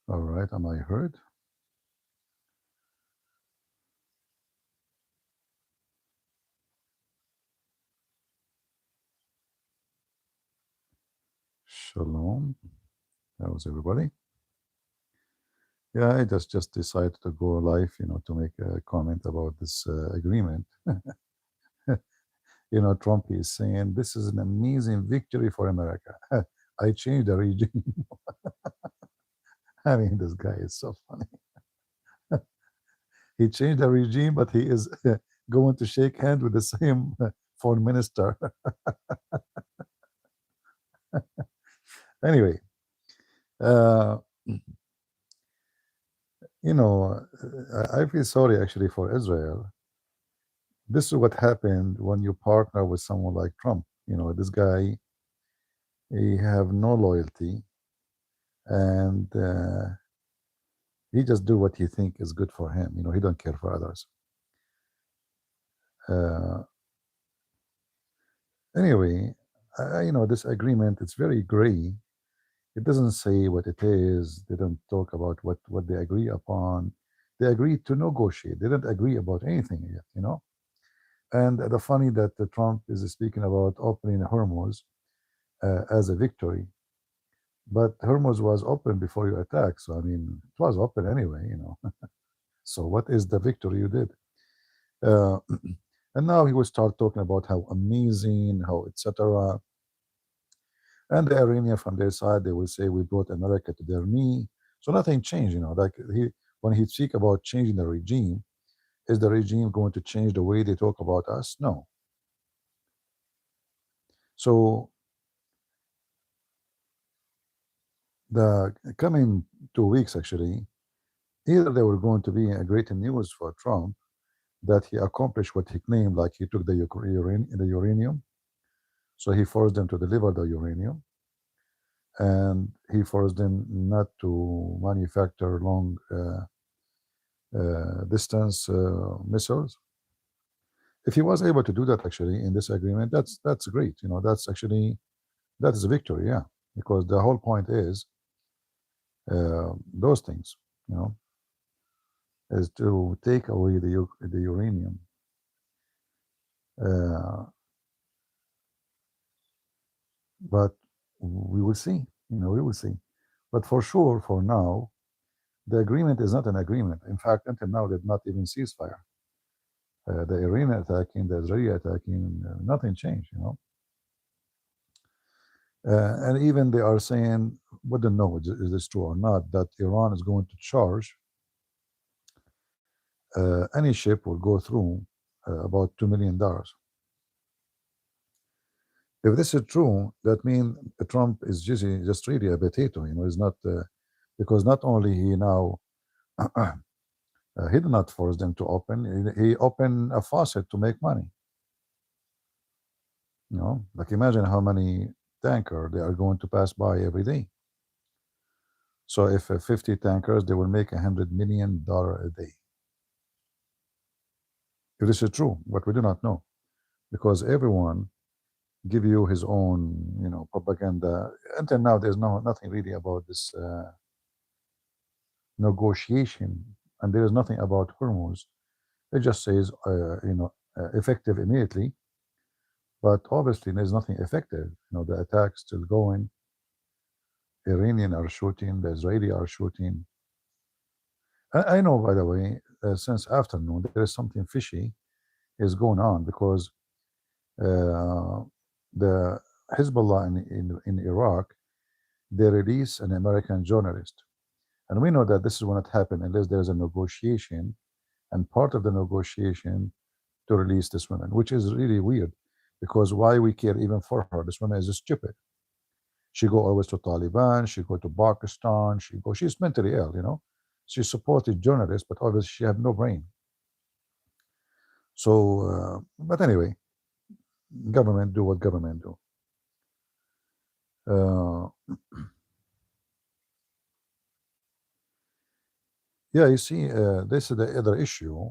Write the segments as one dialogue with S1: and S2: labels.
S1: All right, am I heard? Shalom. How's everybody? Yeah, I just decided to go live, to make a comment about this agreement. Trump is saying this is an amazing victory for America. I changed the regime. I mean, this guy is so funny. He changed the regime, but he is going to shake hands with the same foreign minister. Anyway, uh, I feel sorry actually for Israel. This is what happened when you partner with someone like Trump. This guy, he have no loyalty, and he just do what he think is good for him. He don't care for others. Uh, anyway, this agreement, it's very gray. It doesn't say what it is. They don't talk about what they agree upon. They agreed to negotiate. They didn't agree about anything yet. And the funny that Trump is speaking about opening Hormuz as a victory, but Hormuz was open before you attacked. So I mean, it was open anyway. So what is the victory you did? Uh, and now he will start talking about how amazing, how etc. And the Iranian from their side, they will say we brought America to their knee. So nothing changed. Like when he speak about changing the regime, is the regime going to change the way they talk about us? No. So the coming 2 weeks actually, either they were going to be a great news for Trump that he accomplished what he claimed, like he took the uranium, so he forced them to deliver the uranium, and he forced them not to manufacture long distance missiles. If he was able to do that actually in this agreement, that's great. That's actually that is a victory, yeah, because the whole point is those things, you know, is to take away the uranium. Uh, but we will see. We will see. But for sure, for now, the agreement is not an agreement. In fact, until now, did not even ceasefire. The Iranian attacking, the Israeli attacking, nothing changed. And even they are saying, we don't know is this true or not, that Iran is going to charge any ship will go through about $2 million. If this is true, that means Trump is just really a potato. Is not because not only he now he did not force them to open. He opened a faucet to make money. Like imagine how many tanker they are going to pass by every day. So if 50 tankers, they will make $100 million a day. If this is true, but we do not know, because everyone give you his own, propaganda. Until now, there's nothing really about this negotiation, and there is nothing about Hormuz. It just says, effective immediately, but obviously there's nothing effective. The attack's still going. Iranian are shooting, the Israeli are shooting. I know, by the way, since afternoon, there is something fishy is going on because the Hezbollah in Iraq, they release an American journalist. And we know that this is will not happen unless there's a negotiation, and part of the negotiation to release this woman, which is really weird, because why we care even for her? This woman is stupid. She go always to Taliban, she go to Pakistan, she's mentally ill. She supported journalists, but obviously she have no brain. So, but anyway, government do what government do. Yeah, you see, this is the other issue.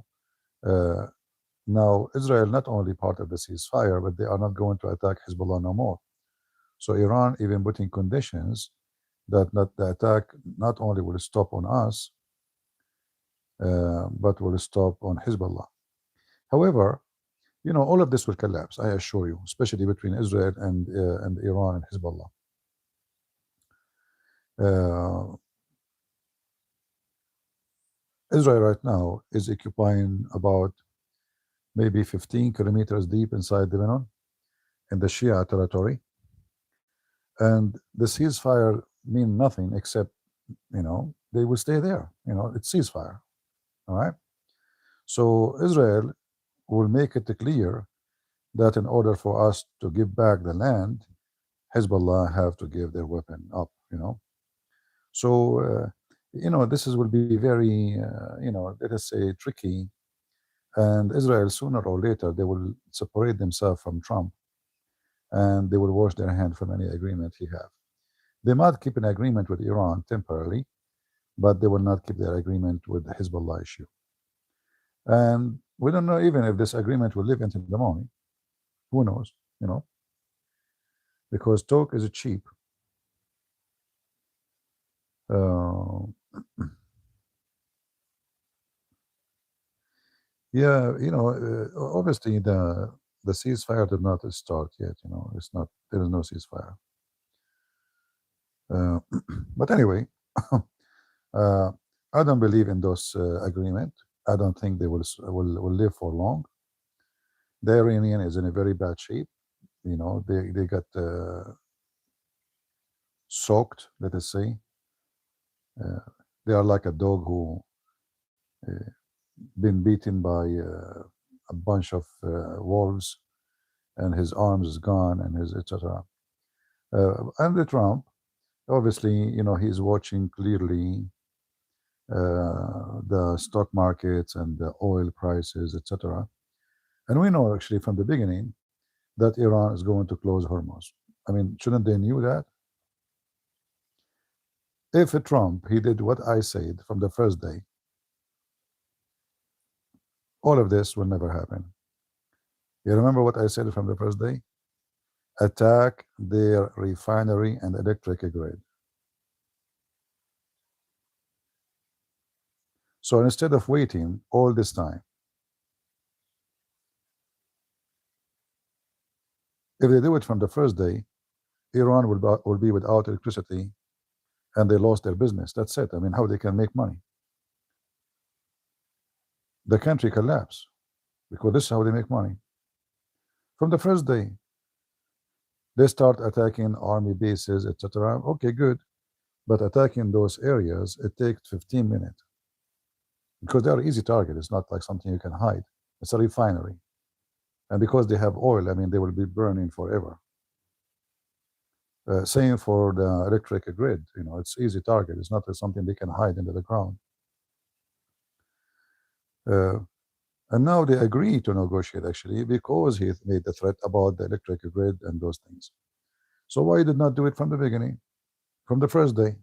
S1: Now, Israel not only part of the ceasefire, but they are not going to attack Hezbollah no more. So Iran even putting conditions that not the attack not only will stop on us, but will stop on Hezbollah. However, all of this will collapse. I assure you, especially between Israel and Iran and Hezbollah. Uh, Israel right now is occupying about maybe 15 kilometers deep inside Lebanon in the Shia territory, and the ceasefire mean nothing except they will stay there. It's ceasefire. All right. So Israel will make it clear that in order for us to give back the land, Hezbollah have to give their weapon up. So this will be very let us say tricky, and Israel sooner or later they will separate themselves from Trump, and they will wash their hand from any agreement he have. They might keep an agreement with Iran temporarily, but they will not keep their agreement with the Hezbollah issue. And we don't know even if this agreement will live into the morning. Who knows? Because talk is cheap. Yeah, obviously the ceasefire did not start yet. It's not. There is no ceasefire. But anyway, I don't believe in those agreement. I don't think they will live for long. The Iranian is in a very bad shape. They got soaked. Let us say they are like a dog who been beaten by a bunch of wolves, and his arms is gone, and his etc. And the Trump, obviously, he's watching clearly the stock markets and the oil prices, etc. And we know actually from the beginning that Iran is going to close Hormuz. I mean, shouldn't they knew that? If Trump, he did what I said from the first day, all of this will never happen. You remember what I said from the first day? Attack their refinery and electric grid. So instead of waiting all this time, if they do it from the first day, Iran will be without electricity, and they lost their business. That's it. I mean, how they can make money? The country collapse, because this is how they make money. From the first day, they start attacking army bases, etc. Okay, good. But attacking those areas, it takes 15 minutes. Because they are easy target. It's not like something you can hide. It's a refinery. And because they have oil, I mean, they will be burning forever. Same for the electric grid. It's easy target. It's not something they can hide into the ground. And now they agree to negotiate, actually, because he made the threat about the electric grid and those things. So why did not do it from the beginning, from the first day?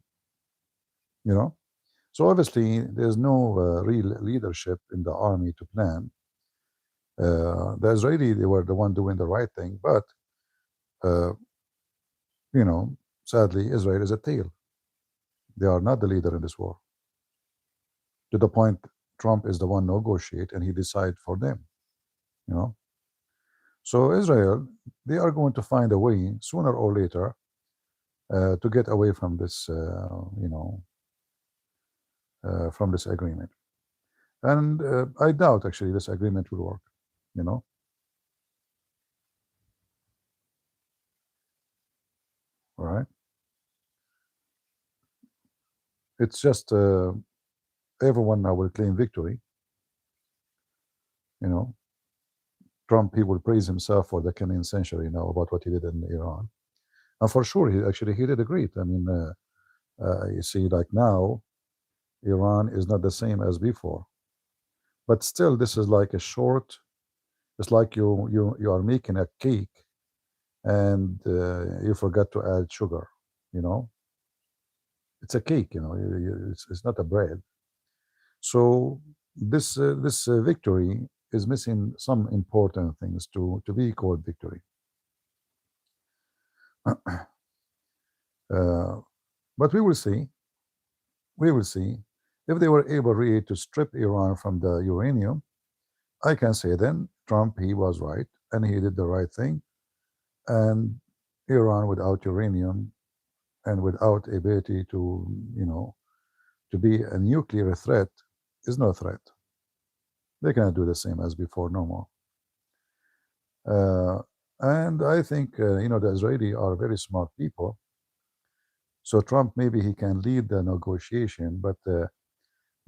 S1: So obviously there's no real leadership in the army to plan. The Israeli, they were the one doing the right thing, but sadly, Israel is a tail. They are not the leader in this war. To the point, Trump is the one negotiate, and he decide for them. So Israel, they are going to find a way sooner or later to get away from this, from this agreement. And I doubt actually this agreement will work. All right. It's just everyone now will claim victory. Trump, he will praise himself for the coming century now about what he did in Iran. And for sure, he did great. I mean, you see, like now, Iran is not the same as before. But still, this is like a short. It's like you are making a cake, and you forgot to add sugar. It's a cake. It's not a bread. So this victory is missing some important things to be called victory. uh, but we will see. We will see if they were able really to strip Iran from the uranium. I can say then Trump, he was right and he did the right thing. And Iran without uranium and without ability to, to be a nuclear threat is no threat. They cannot do the same as before no more. And I think, the Israeli are very smart people. So Trump, maybe he can lead the negotiation, but the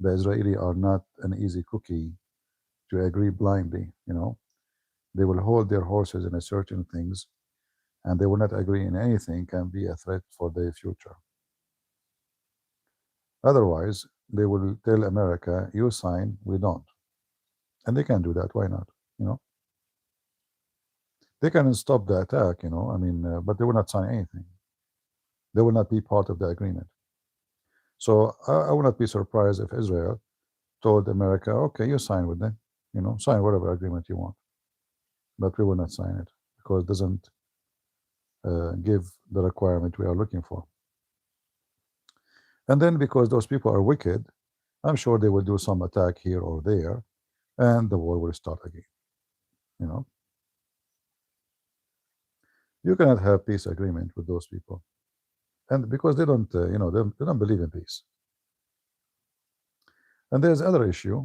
S1: Israeli are not an easy cookie to agree blindly. They will hold their horses in a certain things, and they will not agree in anything can be a threat for their future. Otherwise, they will tell America, you sign, we don't. And they can do that. Why not? You know, they can stop the attack, but they will not sign anything. They will not be part of the agreement. So I will not be surprised if Israel told America, okay, you sign with them, sign whatever agreement you want. But we will not sign it because it doesn't give the requirement we are looking for. And then because those people are wicked, I'm sure they will do some attack here or there, and the war will start again. You cannot have peace agreement with those people, and because they don't, they don't believe in peace. And there's other issue.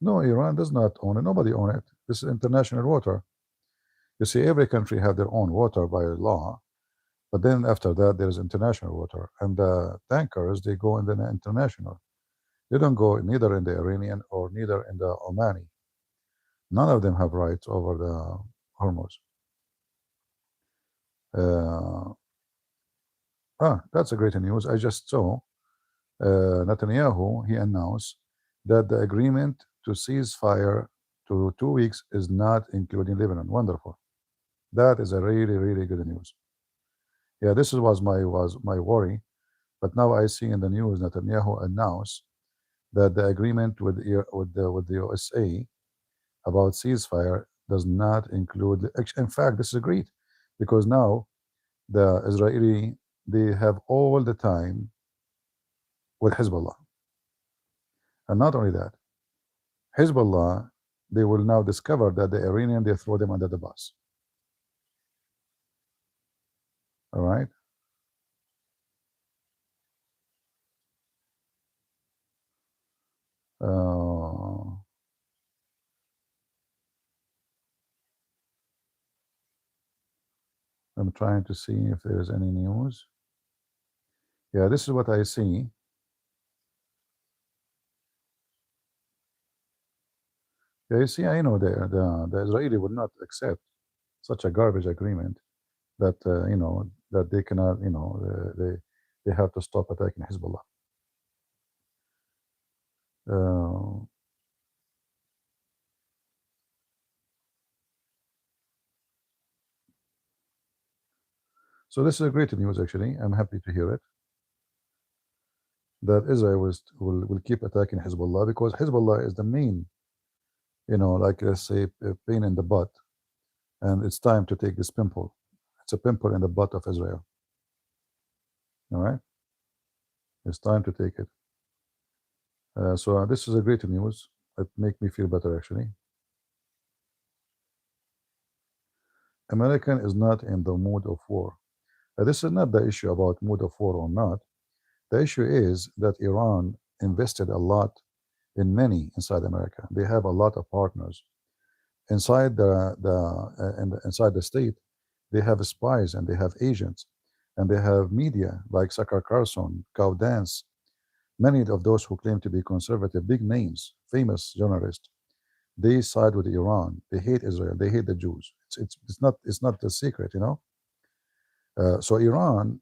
S1: No, Iran does not own it. Nobody own it. This is international water. You see, every country have their own water by law, but then after that there is international water, and the tankers they go in the international. They don't go neither in the Iranian or neither in the Omani. None of them have rights over the Hormuz. That's a great news. I just saw Netanyahu, he announced that the agreement to cease fire to 2 weeks is not including Lebanon. Wonderful. That is a really, really good news. Yeah, this was my worry, but now I see in the news Netanyahu announced that the agreement with the USA about ceasefire does not include. In fact, this is great because now the Israeli they have all the time with Hezbollah, and not only that, Hezbollah they will now discover that the Iranian they throw them under the bus. All right. I'm trying to see if there's any news. Yeah, this is what I see. Yeah, you see, I know the Israeli would not accept such a garbage agreement that that they cannot they have to stop attacking Hezbollah. So this is a great news actually. I'm happy to hear it. That Israel will keep attacking Hezbollah because Hezbollah is the main, like let's say a pain in the butt, and it's time to take this pimple. It's a pimple in the butt of Israel. All right, it's time to take it. So this is a great news. It makes me feel better actually. American is not in the mood of war. This is not the issue about mood of war or not. The issue is that Iran invested a lot in many inside America. They have a lot of partners inside inside the state. They have spies and they have agents, and they have media like Tucker Carlson, Cow Dance, many of those who claim to be conservative, big names, famous journalists. They side with Iran. They hate Israel. They hate the Jews. It's not a secret, So Iran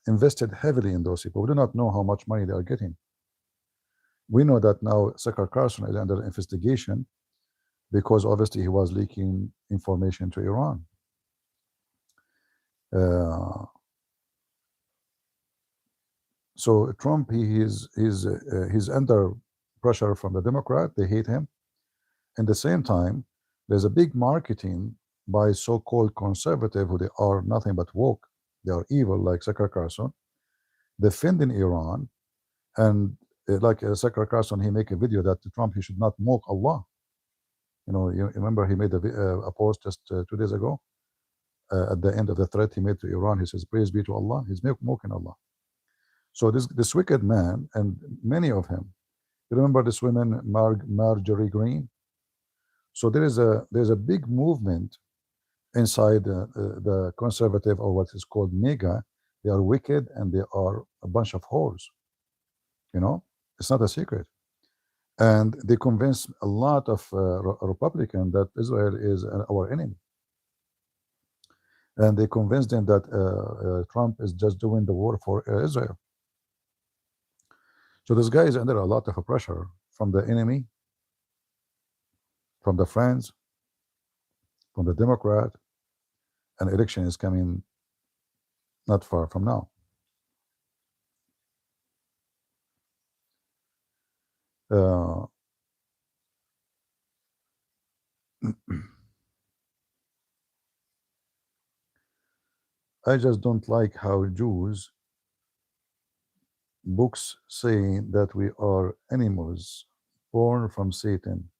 S1: invested heavily in those people. We do not know how much money they are getting. We know that now Tucker Carlson is under investigation because obviously he was leaking information to Iran. So Trump, he's under pressure from the Democrat. They hate him. In the same time, there's a big marketing by so-called conservative who they are nothing but woke. They are evil, like Tucker Carlson, defending Iran. And like Tucker Carlson, he make a video that Trump, he should not mock Allah. You remember he made a post just 2 days ago. At the end of the threat he made to Iran, he says, "Praise be to Allah." He's mocking Allah. So this wicked man, and many of him. You remember this woman, Marjorie Green? So there's a big movement inside the conservative, or what is called MAGA. They are wicked and they are a bunch of whores. It's not a secret. And they convince a lot of Republican that Israel is our enemy. And they convince them that Trump is just doing the war for Israel. So this guy is under a lot of pressure from the enemy, from the friends, from the Democrat, and election is coming not far from now. I just don't like how Jews books say that we are animals born from Satan.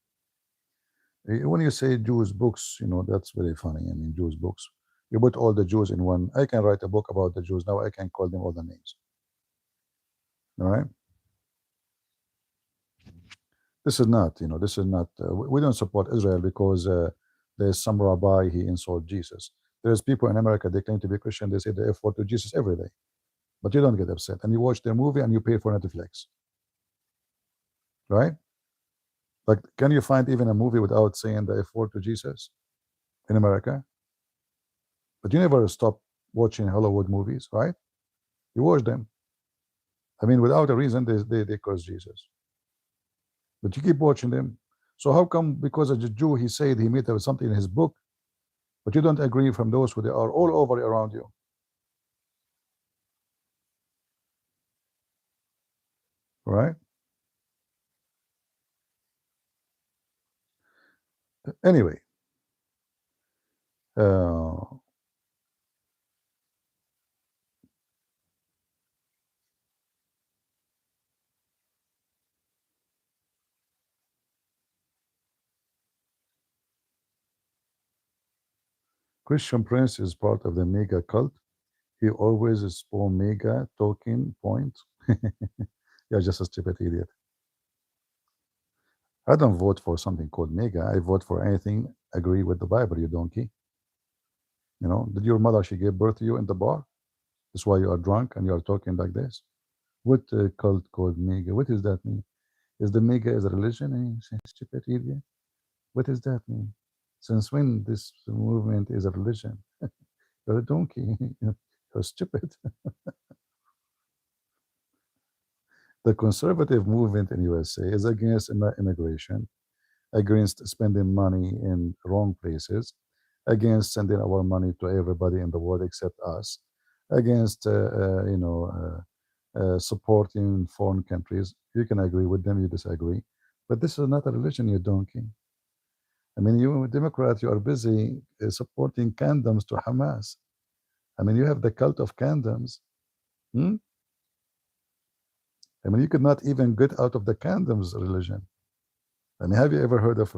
S1: When you say Jews books, that's very funny. I mean, Jews books. You put all the Jews in one. I can write a book about the Jews. Now I can call them all the names. All right? This is not, we don't support Israel because there's some rabbi, he insulted Jesus. There's people in America, they claim to be Christian, they say the F word to Jesus every day. But you don't get upset. And you watch their movie and you pay for Netflix. Right? Like, can you find even a movie without saying the F word to Jesus in America? But you never stop watching Hollywood movies, right? You watch them. I mean, without a reason, they curse Jesus. But you keep watching them. So how come, because of the Jew, he said he made something in his book, but you don't agree from those who they are all over around you? Right? Anyway, Christian Prince is part of the mega cult. He always spawn mega talking point. You're just a stupid idiot. I don't vote for something called mega. I vote for anything agree with the Bible, you donkey. Did your mother, she gave birth to you in the bar? That's why you are drunk and you are talking like this? What cult called mega? What does that mean? Is the mega is a religion? Stupid idiot. What does that mean? Since when this movement is a religion? You're a donkey. You're stupid. The conservative movement in USA is against immigration, against spending money in wrong places, against sending our money to everybody in the world except us, against supporting foreign countries. You can agree with them, you disagree, but this is not a religion, you donkey. I mean, you Democrats, you are busy supporting condoms to Hamas. I mean, you have the cult of condoms. I mean, you could not even get out of the condoms religion. I mean, have you ever heard of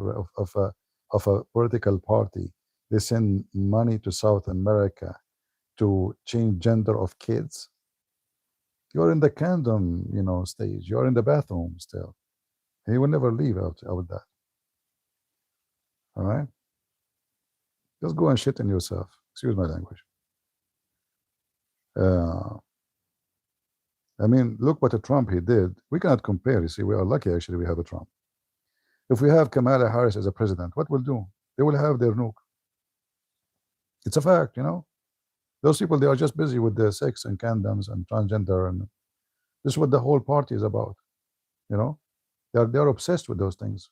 S1: a political party? They send money to South America to change gender of kids. You're in the condom, stage. You're in the bathroom still. And you will never leave out that. All right? Just go and shit in yourself. Excuse my language. I mean, look what a Trump he did. We cannot compare. You see, we are lucky actually we have a Trump. If we have Kamala Harris as a president, what will do? They will have their nuke. It's a fact, Those people, they are just busy with the sex and condoms and transgender, and this is what the whole party is about. They're obsessed with those things.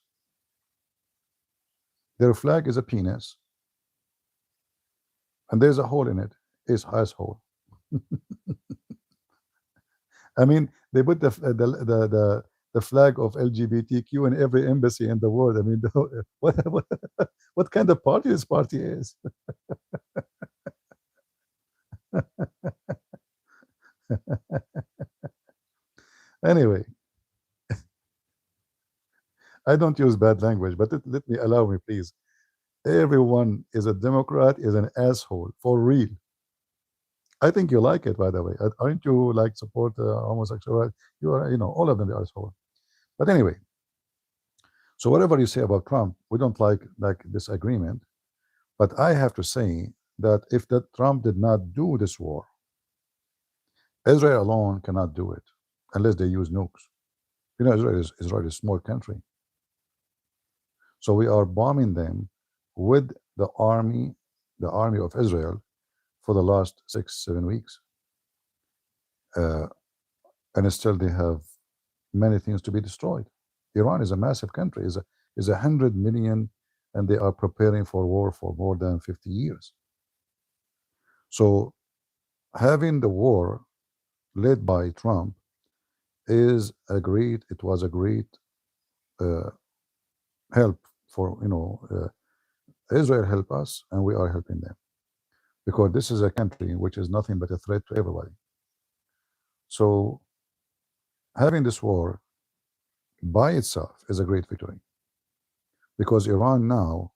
S1: Their flag is a penis, and there's a hole in it. It's asshole. I mean, they put the flag of LGBTQ in every embassy in the world. I mean, what what kind of party this party is? Anyway, I don't use bad language, but let me allow me, please. Everyone is a Democrat, is an asshole for real. I think you like it, by the way. Aren't you like support homosexual? You are, all of them are asshole. But anyway, so whatever you say about Trump, we don't like this agreement. But I have to say that if that Trump did not do this war, Israel alone cannot do it unless they use nukes. Israel is a small country. So we are bombing them with the army of Israel for the last 6-7 weeks. And still they have many things to be destroyed. Iran is a massive country, is 100 million, and they are preparing for war for more than 50 years. So having the war led by Trump it was a great help for, Israel help us, and we are helping them. Because this is a country which is nothing but a threat to everybody. So having this war by itself is a great victory. Because Iran now,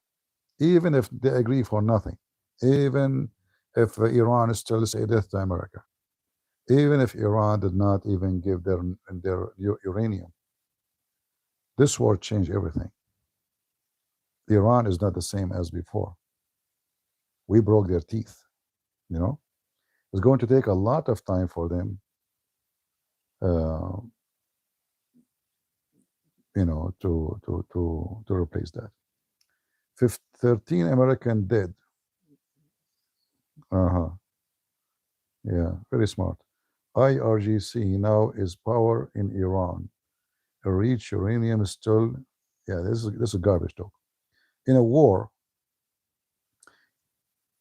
S1: even if they agree for nothing, even if Iran still say death to America, even if Iran did not even give their uranium, this war changed everything. Iran is not the same as before. We broke their teeth, It's going to take a lot of time for them, to replace that. 13 American dead. Yeah, very smart. IRGC now is power in Iran. A rich uranium is still, yeah, this is garbage talk. In a war,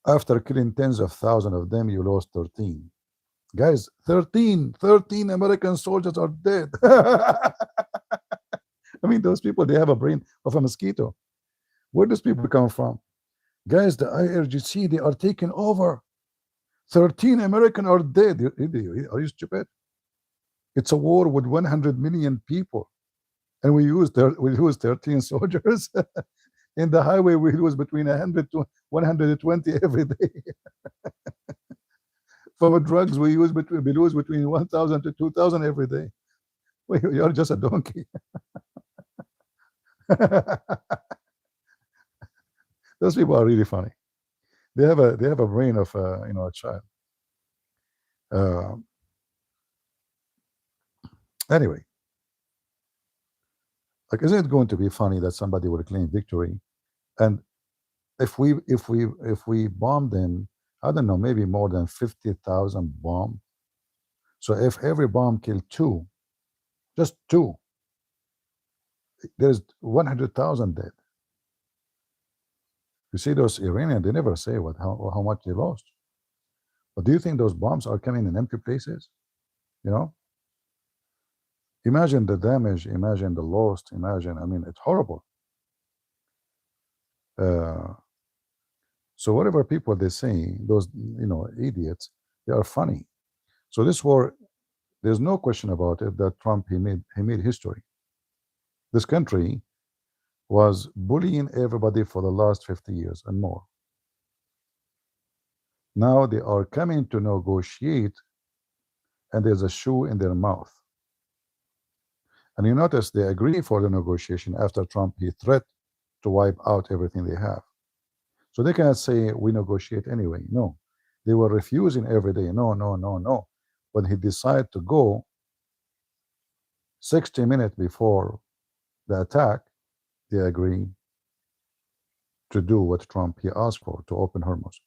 S1: after killing tens of thousands of them, you lost 13. Guys, 13 American soldiers are dead. I mean, those people, they have a brain of a mosquito. Where does people come from? Guys, the IRGC, they are taking over. 13 American are dead. Are you stupid? It's a war with 100 million people. And we lose 13 soldiers. In the highway, we lose between 100 to 120 every day. For drugs, we lose between 1,000 to 2,000 every day. You're just a donkey. Those people are really funny. They have a brain of a child. Anyway, like, isn't it going to be funny that somebody will claim victory, and if we bomb them, I don't know, maybe more than 50,000 bomb. So if every bomb killed two, just two, there's 100,000 dead. You see, those Iranians, they never say how much they lost. But do you think those bombs are coming in empty places? Imagine the damage, imagine the loss, I mean, it's horrible. So whatever people they say, those idiots, they are funny. So this war, there's no question about it that Trump he made history. This country was bullying everybody for the last 50 years and more. Now they are coming to negotiate, and there's a shoe in their mouth. And you notice they agree for the negotiation after Trump he threatened to wipe out everything they have. So they cannot say we negotiate anyway. No, they were refusing every day. No. When he decided to go 60 minutes before the attack, they agreed to do what Trump he asked for, to open Hormuz.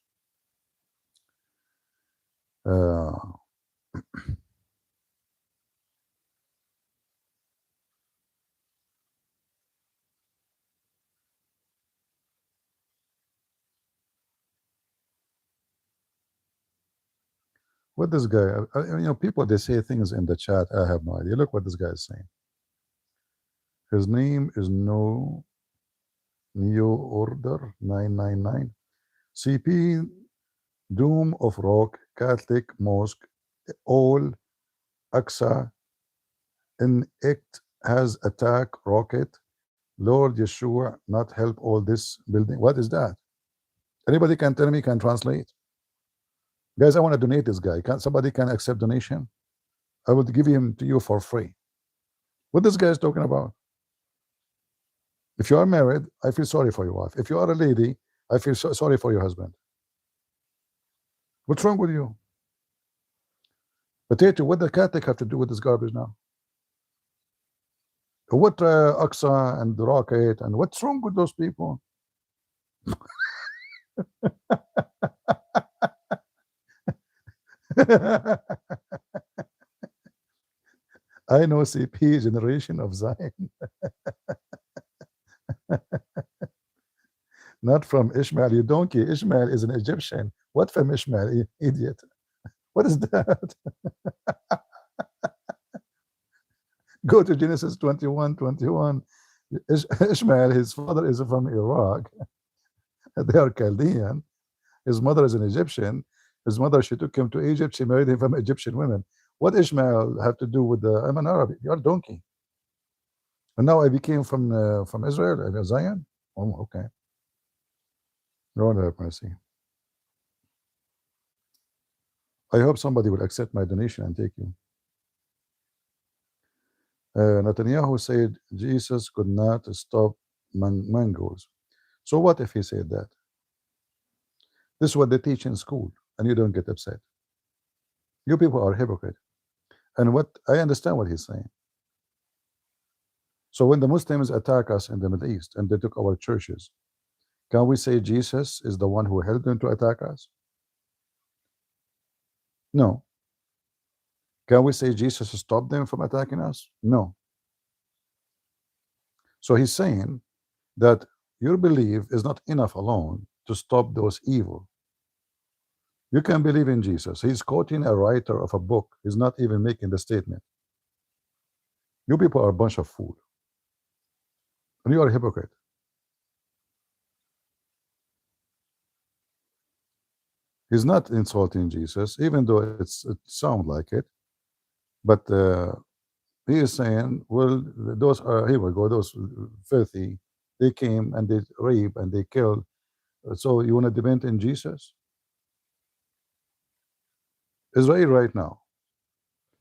S1: What this guy, people, they say things in the chat. I have no idea. Look what this guy is saying. His name is No New Order 999. CP Dome of Rock Catholic Mosque All Aqsa in it has attack rocket. Lord Yeshua not help all this building. What is that? Anybody can tell me, can translate? Guys, I want to donate this guy. Can somebody can accept donation? I will give him to you for free. What this guy is talking about? If you are married, I feel sorry for your wife. If you are a lady, I feel sorry for your husband. What's wrong with you? Potato, what the Catholic have to do with this garbage now? What Aqsa and the rocket and what's wrong with those people? I know CP generation of Zion. Not from Ishmael, you donkey. Ishmael is an Egyptian. What from Ishmael, idiot? What is that? Go to Genesis 21:21. Ishmael, his father is from Iraq. They are Chaldean. His mother is an Egyptian. His mother, she took him to Egypt. She married him from Egyptian women. What Ishmael have to do with the? I'm an Arab. You're a donkey. And now I became from Israel, Zion. Oh, okay. Lord have mercy. I hope somebody will accept my donation and take you. Netanyahu said Jesus could not stop mangoes. So what if he said that? This is what they teach in school, and you don't get upset. You people are hypocrite. And what I understand what he's saying. So when the Muslims attack us in the Middle East and they took our churches, can we say Jesus is the one who helped them to attack us? No. Can we say Jesus stopped them from attacking us? No. So he's saying that your belief is not enough alone to stop those evil. You can believe in Jesus. He's quoting a writer of a book. He's not even making the statement. You people are a bunch of fools. And you are a hypocrite. He's not insulting Jesus, even though it sounds like it. But he is saying, well, those are, here we go, those filthy, they came and they rape and they killed. So you want to depend in Jesus? Israel right now,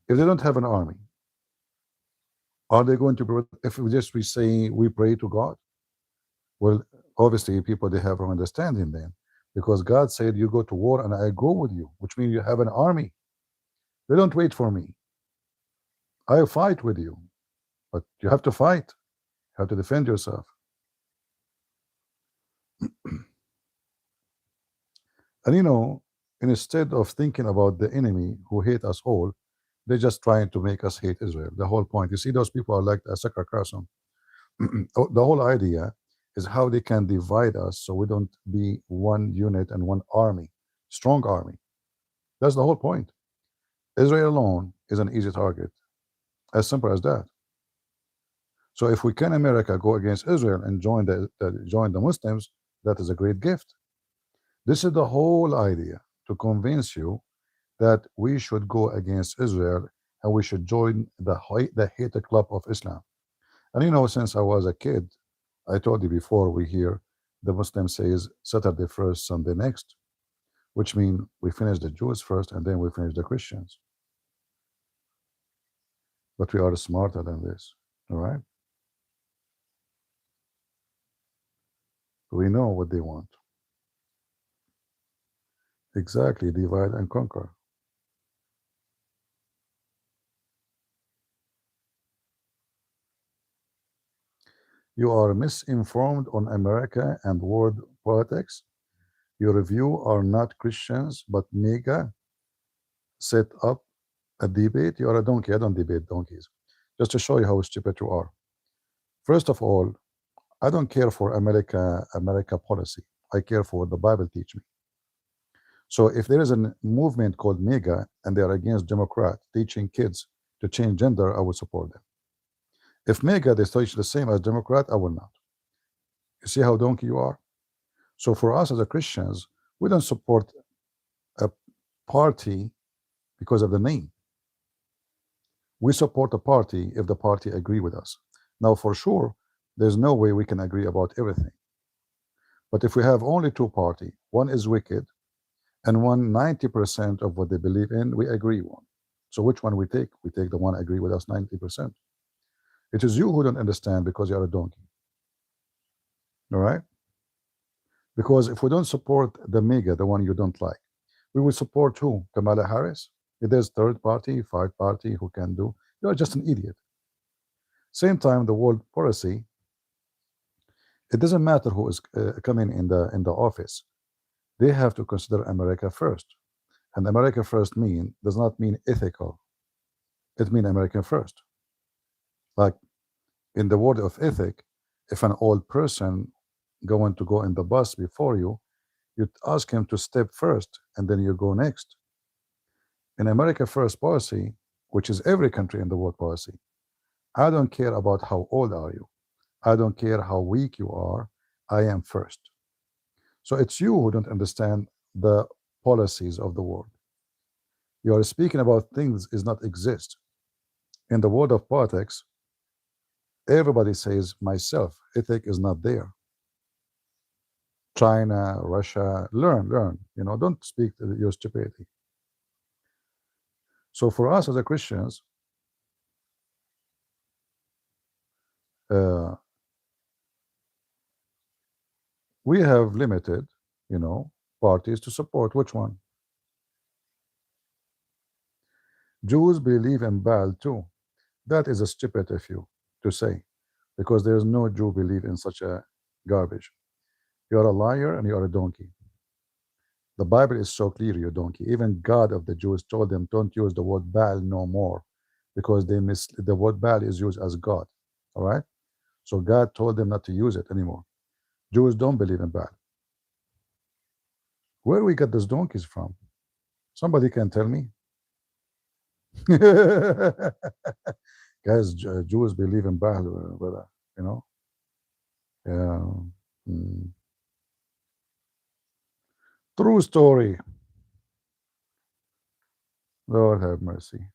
S1: if they don't have an army, are they going to, if we say we pray to God? Well, obviously people, they have an understanding then, because God said you go to war and I go with you, which means you have an army. They don't wait for me. I fight with you, but you have to fight. You have to defend yourself. And you know, instead of thinking about the enemy who hate us all, they're just trying to make us hate Israel. The whole point. You see, those people are like a sucker carson. The whole idea is how they can divide us so we don't be one unit and one army, strong army. That's the whole point. Israel alone is an easy target. As simple as that. So if we can, America, go against Israel and join the Muslims, that is a great gift. This is the whole idea, to convince you that we should go against Israel and we should join the hate club of Islam. And you know, since I was a kid, I told you before, we hear the Muslim says Saturday first, Sunday next, which means we finish the Jews first and then we finish the Christians. But we are smarter than this, all right? We know what they want. Exactly, divide and conquer. You are misinformed on America and world politics. Your view are not Christians, but mega set up a debate. You are a donkey. I don't debate donkeys. Just to show you how stupid you are. First of all, I don't care for America policy. I care for what the Bible teach me. So if there is a movement called MAGA and they are against Democrat teaching kids to change gender, I would support them. If MAGA they teach the same as Democrat, I will not. You see how donkey you are? So for us as a Christians, we don't support a party because of the name. We support a party if the party agree with us. Now, for sure, there's no way we can agree about everything. But if we have only two party, one is wicked, and one 90% of what they believe in, we agree on. So which one we take? We take the one agree with us 90%. It is you who don't understand because you are a donkey. All right? Because if we don't support the MAGA, the one you don't like, we will support who? Kamala Harris? If there's third party, five party who can do, you're just an idiot. Same time, the world policy, it doesn't matter who is coming in the office. They have to consider America first. And America first does not mean ethical. It means American first. Like in the world of ethic, if an old person going to go in the bus before you, you ask him to step first and then you go next. In America first policy, which is every country in the world policy, I don't care about how old are you. I don't care how weak you are. I am first. So it's you who don't understand the policies of the world. You are speaking about things is not exist. In the world of politics, everybody says myself. Ethic is not there. China, Russia, learn. Don't speak your stupidity. So for us as a Christians, we have limited, parties to support. Which one? Jews believe in Baal too. That is a stupid of you to say, because there is no Jew believe in such a garbage. You are a liar and you are a donkey. The Bible is so clear, you donkey. Even God of the Jews told them, don't use the word Baal no more, because the word Baal is used as God. All right? So God told them not to use it anymore. Jews don't believe in Baal. Where we get those donkeys from? Somebody can tell me? Guys, Jews believe in Baal, brother, Yeah. True story. Lord have mercy.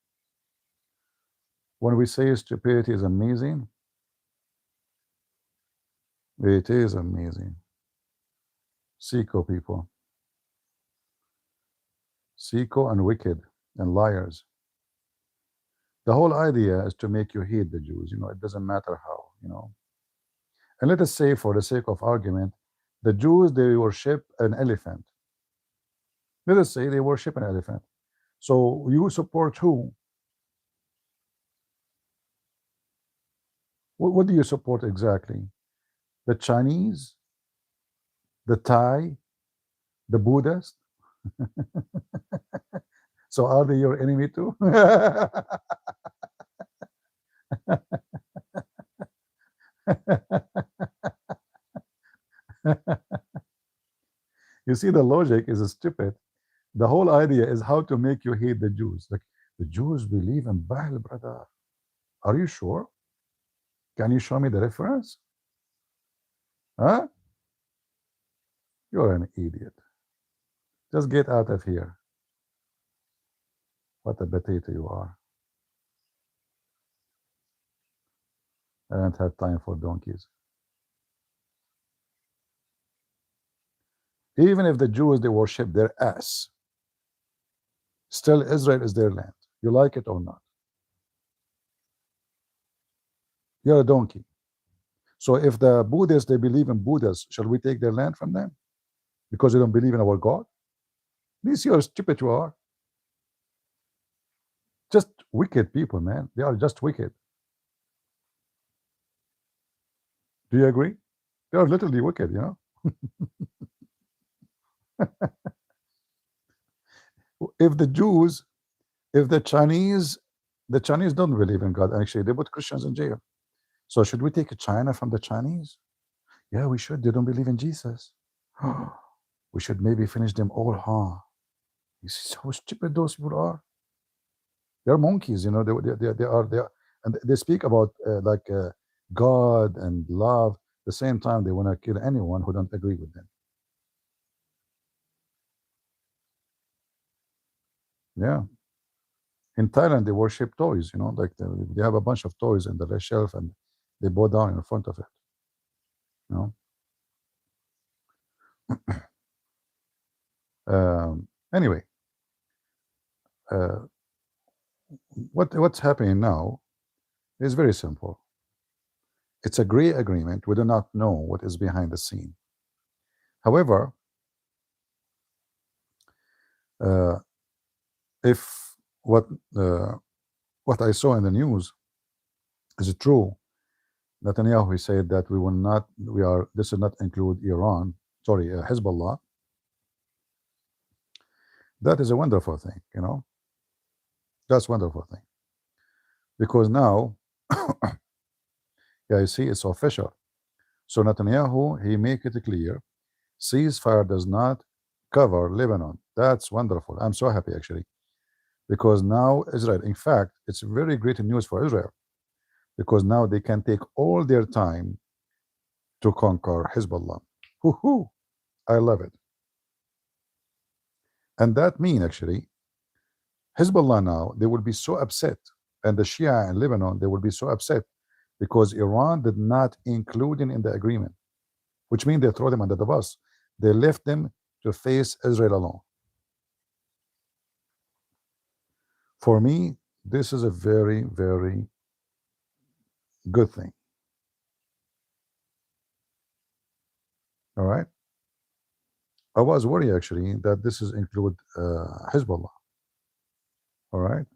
S1: When we say stupidity is amazing, it is amazing. Sicko people. Sicko and wicked and liars. The whole idea is to make you hate the Jews. It doesn't matter how, And let us say, for the sake of argument, the Jews, they worship an elephant. Let us say they worship an elephant. So you support who? What do you support exactly? The Chinese? The Thai? The Buddhist? So are they your enemy too? You see, the logic is stupid. The whole idea is how to make you hate the Jews. Like, the Jews believe in Baal, brother. Are you sure? Can you show me the reference? Huh? You're an idiot. Just get out of here. What a potato you are. I don't have time for donkeys. Even if the Jews, they worship their ass, still Israel is their land. You like it or not? You're a donkey. So if the Buddhists, they believe in Buddhas, shall we take their land from them? Because they don't believe in our God? You see how stupid you are? Just wicked people, man. They are just wicked. Do you agree? They are literally wicked, If the Jews, if the Chinese don't believe in God, actually, they put Christians in jail. So should we take China from the Chinese? Yeah, we should. They don't believe in Jesus. We should maybe finish them all, huh? You see how stupid those people are? They're monkeys, they are. and they speak about God and love. At the same time, they want to kill anyone who don't agree with them. Yeah. In Thailand, they worship toys. Like they have a bunch of toys in the shelf, and they bow down in front of it. You know. Anyway, uh, what's happening now is very simple. It's a gray agreement. We do not know what is behind the scene. However, uh, if uh, what I saw in the news is true, Netanyahu said that we will not. This will not include Iran. Sorry, Hezbollah. That is a wonderful thing. That's a wonderful thing because now, yeah, you see, it's official. So Netanyahu, he make it clear, ceasefire does not cover Lebanon. That's wonderful. I'm so happy actually, because now Israel, in fact, it's very great news for Israel, because now they can take all their time to conquer Hezbollah. Hoo-hoo, I love it. And that means actually, Hezbollah now, they will be so upset, and the Shia in Lebanon, they will be so upset because Iran did not include them in the agreement, which means they throw them under the bus. They left them to face Israel alone. For me, this is a very, very good thing. All right. I was worried actually that this is include Hezbollah. All right.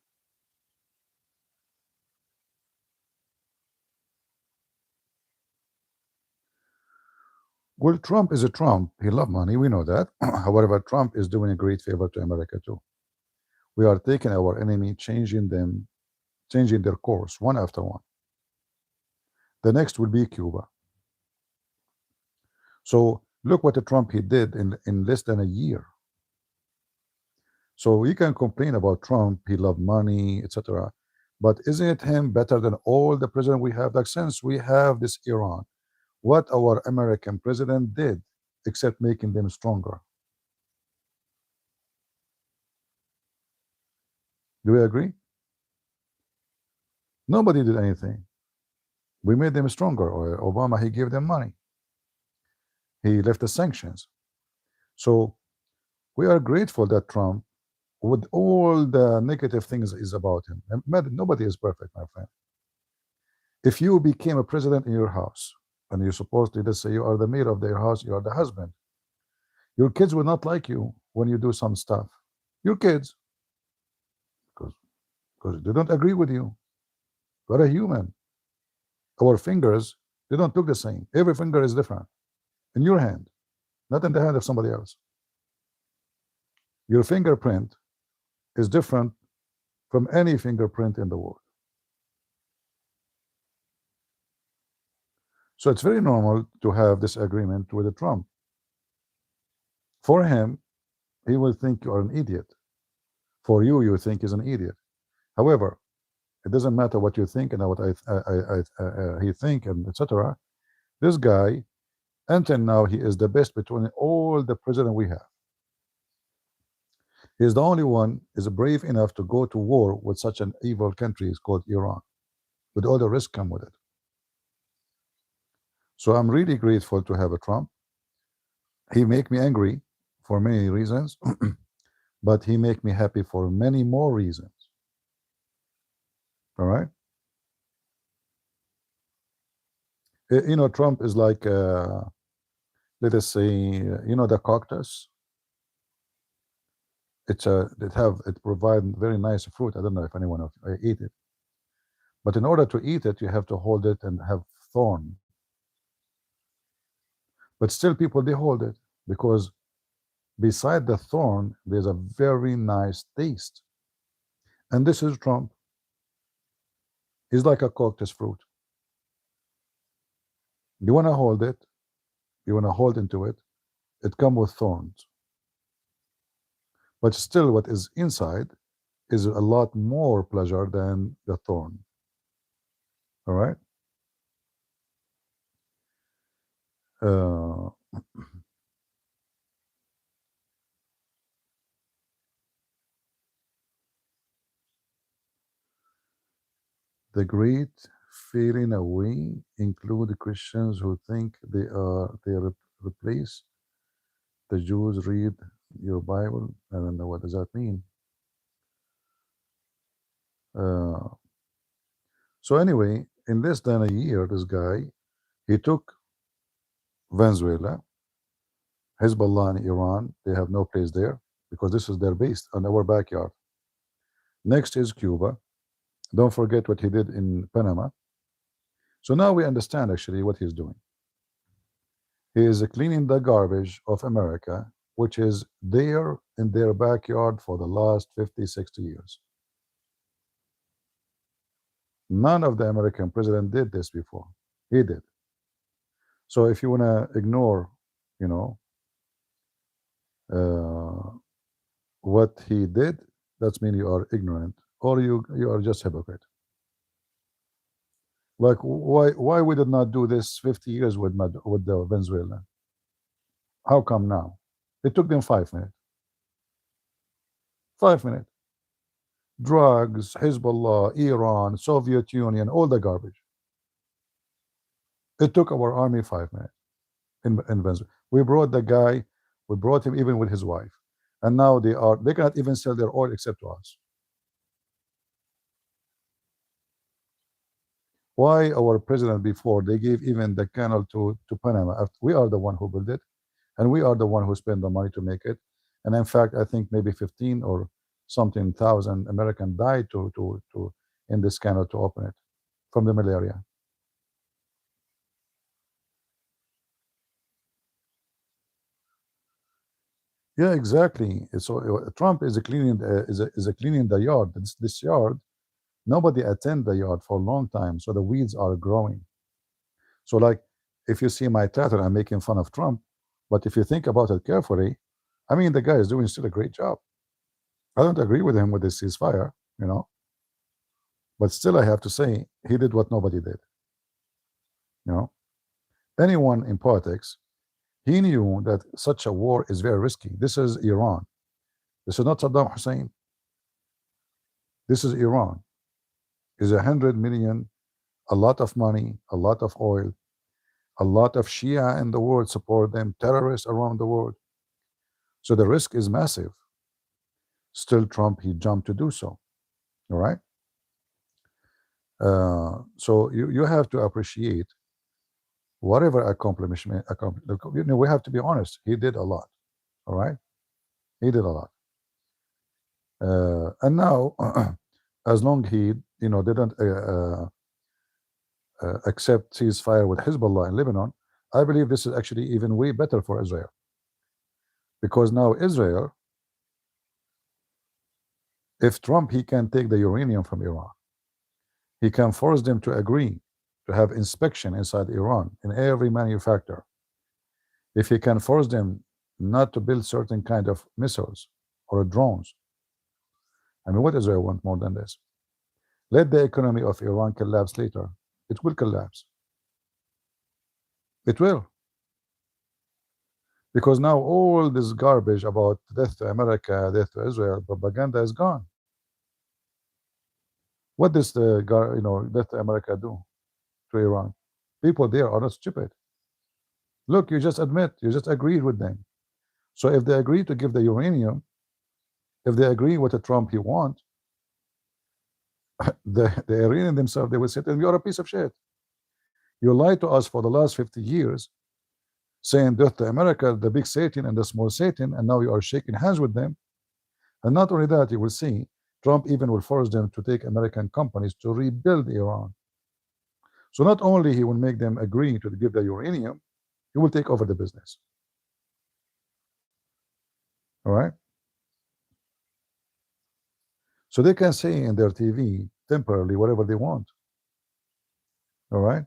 S1: Well, Trump is a Trump. He loves money. We know that. However, Trump is doing a great favor to America too. We are taking our enemy, changing their course one after one. The next will be Cuba. So look what the Trump he did in less than a year. So you can complain about Trump, he loved money, etc. But isn't it him better than all the president we have? Like, since we have this Iran, what our American president did except making them stronger? Do we agree? Nobody did anything. We made them stronger. Or Obama, he gave them money. He left the sanctions. So we are grateful that Trump, with all the negative things is about him. And nobody is perfect, my friend. If you became a president in your house, and you're supposed to, let's say you are the mayor of their house, you are the husband, your kids will not like you when you do some stuff. Your kids, because they don't agree with you. We're a human. Our fingers, they don't look the same. Every finger is different in your hand, not in the hand of somebody else. Your fingerprint is different from any fingerprint in the world. So it's very normal to have this agreement with Trump. For him, he will think you are an idiot. For you, you think he's an idiot. However, it doesn't matter what you think and what he think and etc. This guy, until now, he is the best between all the president we have. He is the only one is brave enough to go to war with such an evil country called Iran, with all the risks come with it. So I'm really grateful to have a Trump. He make me angry for many reasons, but he make me happy for many more reasons. All right. Trump is like, let us say, the cactus. It provide very nice fruit. I don't know if anyone of eat it, but in order to eat it, you have to hold it and have thorn. But still, people they hold it because beside the thorn, there's a very nice taste. And this is Trump. He's like a cactus fruit. You want to hold it, you want to hold into it, it comes with thorns. But still, what is inside is a lot more pleasure than the thorn. All right. Uh, the great fading away include Christians who think they replace the Jews. Read your Bible. I don't know what does that mean. Uh, so anyway, in less than a year, this guy he took Venezuela, Hezbollah in Iran. They have no place there because this is their base on our backyard. Next is Cuba. Don't forget what he did in Panama. So now we understand actually what he's doing. He is cleaning the garbage of America, which is there in their backyard for the last 50, 60 years. None of the American president did this before. He did. So if you want to ignore, you know, uh, what he did, that's mean you are ignorant or you are just hypocrite. Like why we did not do this 50 years with the Venezuela? How come now? It took them 5 minutes. 5 minutes. Drugs, Hezbollah, Iran, Soviet Union, all the garbage. It took our army 5 minutes in Venezuela. We brought the guy, we brought him even with his wife. And now they cannot even sell their oil except to us. Why our president before they gave even the canal to Panama? We are the one who built it, and we are the one who spent the money to make it. And in fact, I think maybe 15 or something thousand American died to in this canal to open it from the malaria. Yeah, exactly. So Trump is cleaning is cleaning the yard. This yard, nobody attend the yard for a long time, so the weeds are growing. So like, if you see my title, I'm making fun of Trump, but if you think about it carefully, I mean, the guy is doing still a great job. I don't agree with him with this ceasefire, you know, but still I have to say he did what nobody did. You know, anyone in politics, he knew that such a war is very risky. This is Iran. This is not Saddam Hussein. This is Iran. Is 100 million, a lot of money, a lot of oil, a lot of Shia in the world support them, terrorists around the world. So the risk is massive. Still, Trump, he jumped to do so. All right. So you have to appreciate whatever accomplishment. You know, we have to be honest. He did a lot. All right. He did a lot. And now, as long he didn't accept ceasefire with Hezbollah in Lebanon, I believe this is actually even way better for Israel, because now Israel, if Trump he can take the uranium from Iran, he can force them to agree to have inspection inside Iran in every manufacturer. If he can force them not to build certain kind of missiles or drones, I mean, what Israel want more than this? Let the economy of Iran collapse later. It will collapse. It will. Because now all this garbage about death to America, death to Israel, propaganda is gone. What does the death to America do to Iran? People there are not stupid. Look, you just admit, you just agreed with them. So if they agree to give the uranium, if they agree with the Trump he want, the Iranian themselves, they will say, you're a piece of shit. You lied to us for the last 50 years, saying death to America, the big Satan and the small Satan, and now you are shaking hands with them. And not only that, you will see Trump even will force them to take American companies to rebuild Iran. So not only he will make them agree to give the uranium, he will take over the business. All right. So they can say in their TV temporarily whatever they want. All right.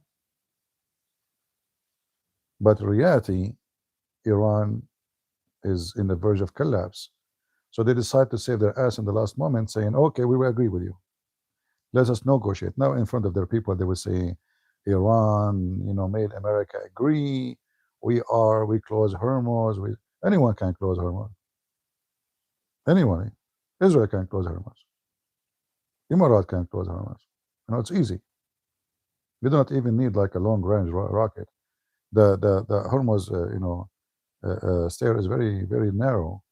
S1: But in reality, Iran is in the verge of collapse. So they decide to save their ass in the last moment, saying, okay, we will agree with you. Let us negotiate. Now, in front of their people, they will say, Iran, made America agree. We close Hormuz. Anyone can close Hormuz. Anyone. Israel can close Hormuz. Emirat can close Hormuz. It's easy. You don't even need like a long range rocket. The Hormuz, stair is very, very narrow.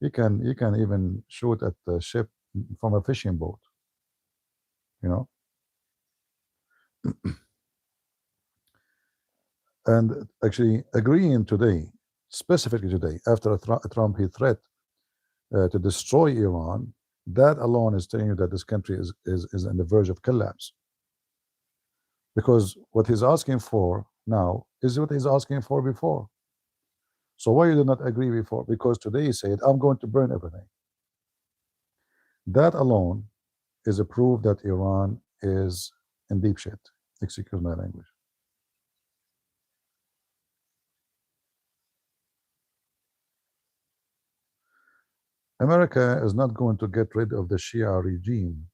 S1: You can even shoot at the ship from a fishing boat. You know, and actually agreeing today, specifically today, after a Trump threat to destroy Iran, that alone is telling you that this country is on the verge of collapse. Because what he's asking for now is what he's asking for before. So why you did not agree before? Because today he said, I'm going to burn everything. That alone is a proof that Iran is in deep shit. Excuse my language. America is not going to get rid of the Shia regime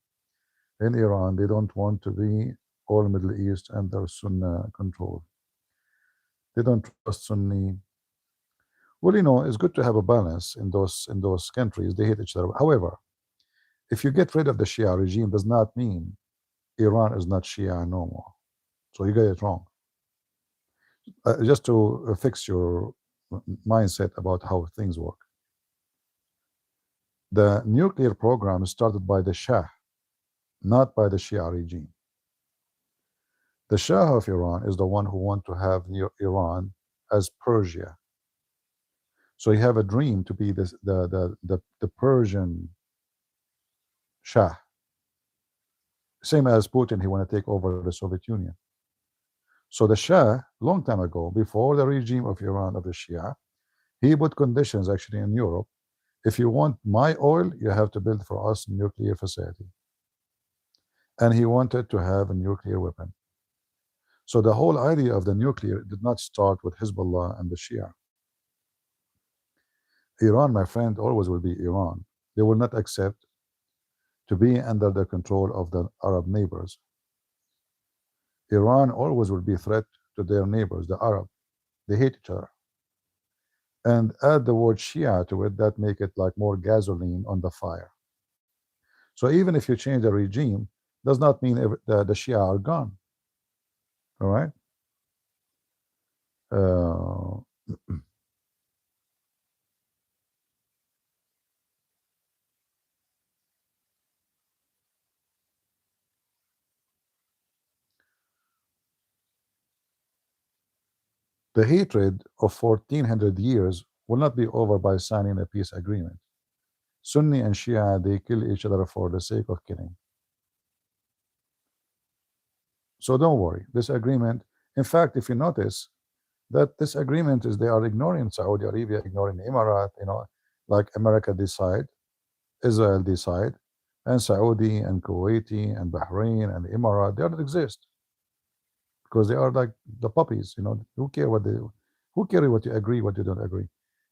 S1: in Iran. They don't want to be all Middle East under Sunni control. They don't trust Sunni. Well, it's good to have a balance in those countries. They hate each other. However, if you get rid of the Shia regime, does not mean Iran is not Shia no more. So you get it wrong. Just to fix your mindset about how things work. The nuclear program started by the Shah, not by the Shia regime. The Shah of Iran is the one who wants to have Iran as Persia. So he have a dream to be the Persian Shah. Same as Putin, he want to take over the Soviet Union. So the Shah, long time ago, before the regime of Iran, of the Shia, he put conditions actually in Europe. If you want my oil, you have to build for us a nuclear facility. And he wanted to have a nuclear weapon. So the whole idea of the nuclear did not start with Hezbollah and the Shia. Iran, my friend, always will be Iran. They will not accept to be under the control of the Arab neighbors. Iran always will be a threat to their neighbors, the Arab. They hate each other. And add the word Shia to it, that make it like more gasoline on the fire. So even if you change the regime, does not mean the Shia are gone. All right? The hatred of 1400 years will not be over by signing a peace agreement. Sunni and Shia, they kill each other for the sake of killing. So don't worry, this agreement, in fact, if you notice that this agreement is they are ignoring Saudi Arabia, ignoring the Emirat, like America decide, Israel decide, and Saudi and Kuwaiti and Bahrain and the Emirat, they don't exist. Because they are like the puppies, who care what you agree, what you don't agree.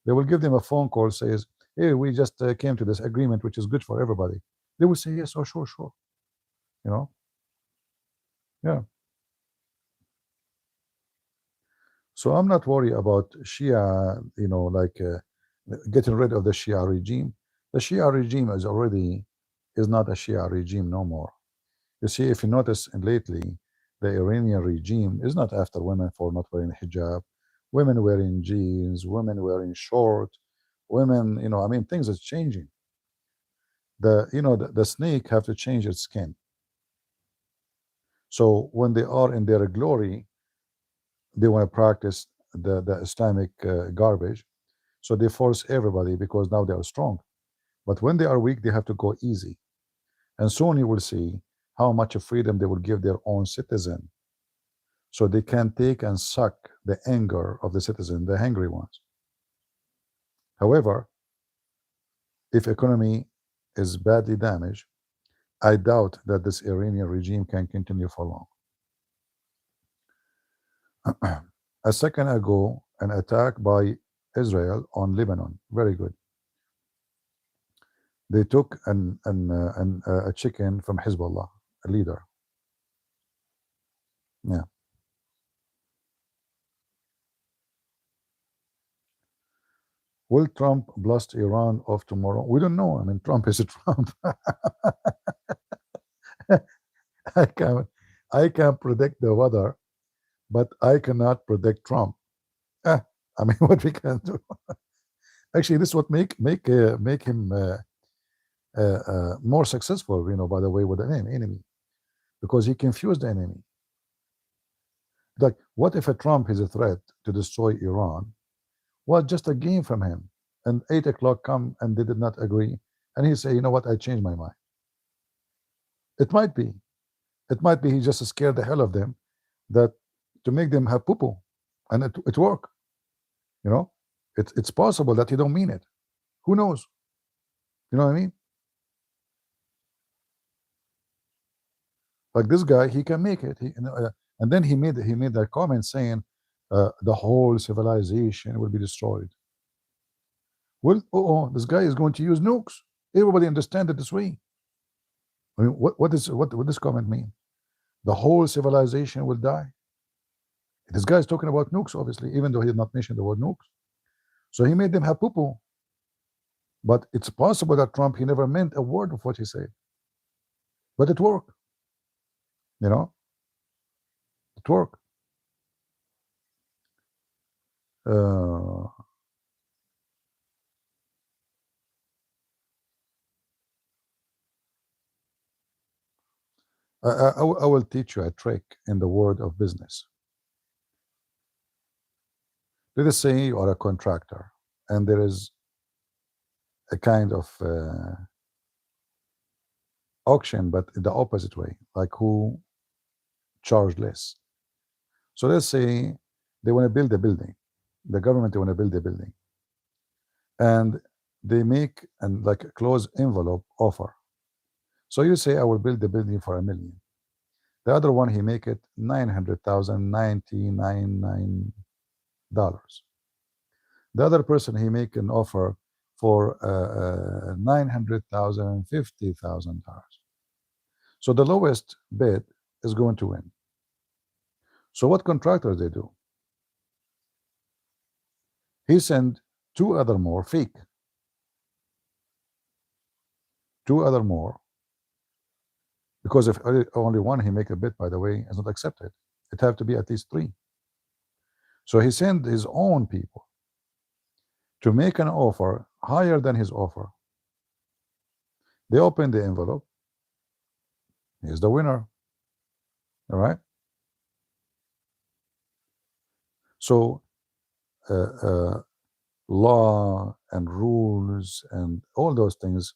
S1: They will give them a phone call, says, hey, we just came to this agreement, which is good for everybody. They will say, yes, oh, sure. Yeah. So I'm not worried about Shia, getting rid of the Shia regime. The Shia regime is not a Shia regime no more. You see, if you notice lately, the Iranian regime is not after women for not wearing hijab, women wearing jeans, women wearing short, women, things are changing. The snake have to change its skin. So when they are in their glory, they want to practice the Islamic garbage. So they force everybody because now they are strong. But when they are weak, they have to go easy. And soon you will see how much of freedom they will give their own citizen. So they can take and suck the anger of the citizen, the hungry ones. However, if economy is badly damaged, I doubt that this Iranian regime can continue for long. A second ago, an attack by Israel on Lebanon. Very good. They took a chicken from Hazbullah. leader. Yeah. Will Trump blast Iran off tomorrow? We don't know. I mean, Trump is a Trump. I can I can predict the weather, but I cannot predict Trump. Eh, I mean, what we can do. Actually, this is what make him more successful. By the way, with the enemy, because he confused the enemy. Like, what if a Trump is a threat to destroy Iran? Well, just a game from him. And 8 o'clock come and they did not agree, and he say, you know what, I changed my mind. It might be. It might be he just scared the hell of them, that to make them have poo poo, and it work. You know, it's possible that he don't mean it. Who knows? You know what I mean? Like this guy, he can make it. And then he made that comment saying the whole civilization will be destroyed. Well, this guy is going to use nukes. Everybody understand it this way. I mean, what this comment mean? The whole civilization will die. This guy is talking about nukes, obviously, even though he did not mention the word nukes. So he made them have poo-poo. But it's possible that Trump, he never meant a word of what he said. But it worked. You know? It worked. I will teach you a trick in the world of business. Let us say you are a contractor, and there is a kind of auction, but in the opposite way, like who charge less. So let's say they want to build a building, the government, they want to build a building, and they make like a closed envelope offer. So you say, I will build the building for $1 million. The other one, he make it $900,099. The other person, he make an offer for $900,000, $50,000. So the lowest bid is going to win. So what contractors they do? He send two other more fake. Two other more. Because if only one he make a bid, by the way, is not accepted. It have to be at least 3. So he sent his own people to make an offer higher than his offer. They open the envelope. He's the winner. All right. So law and rules and all those things,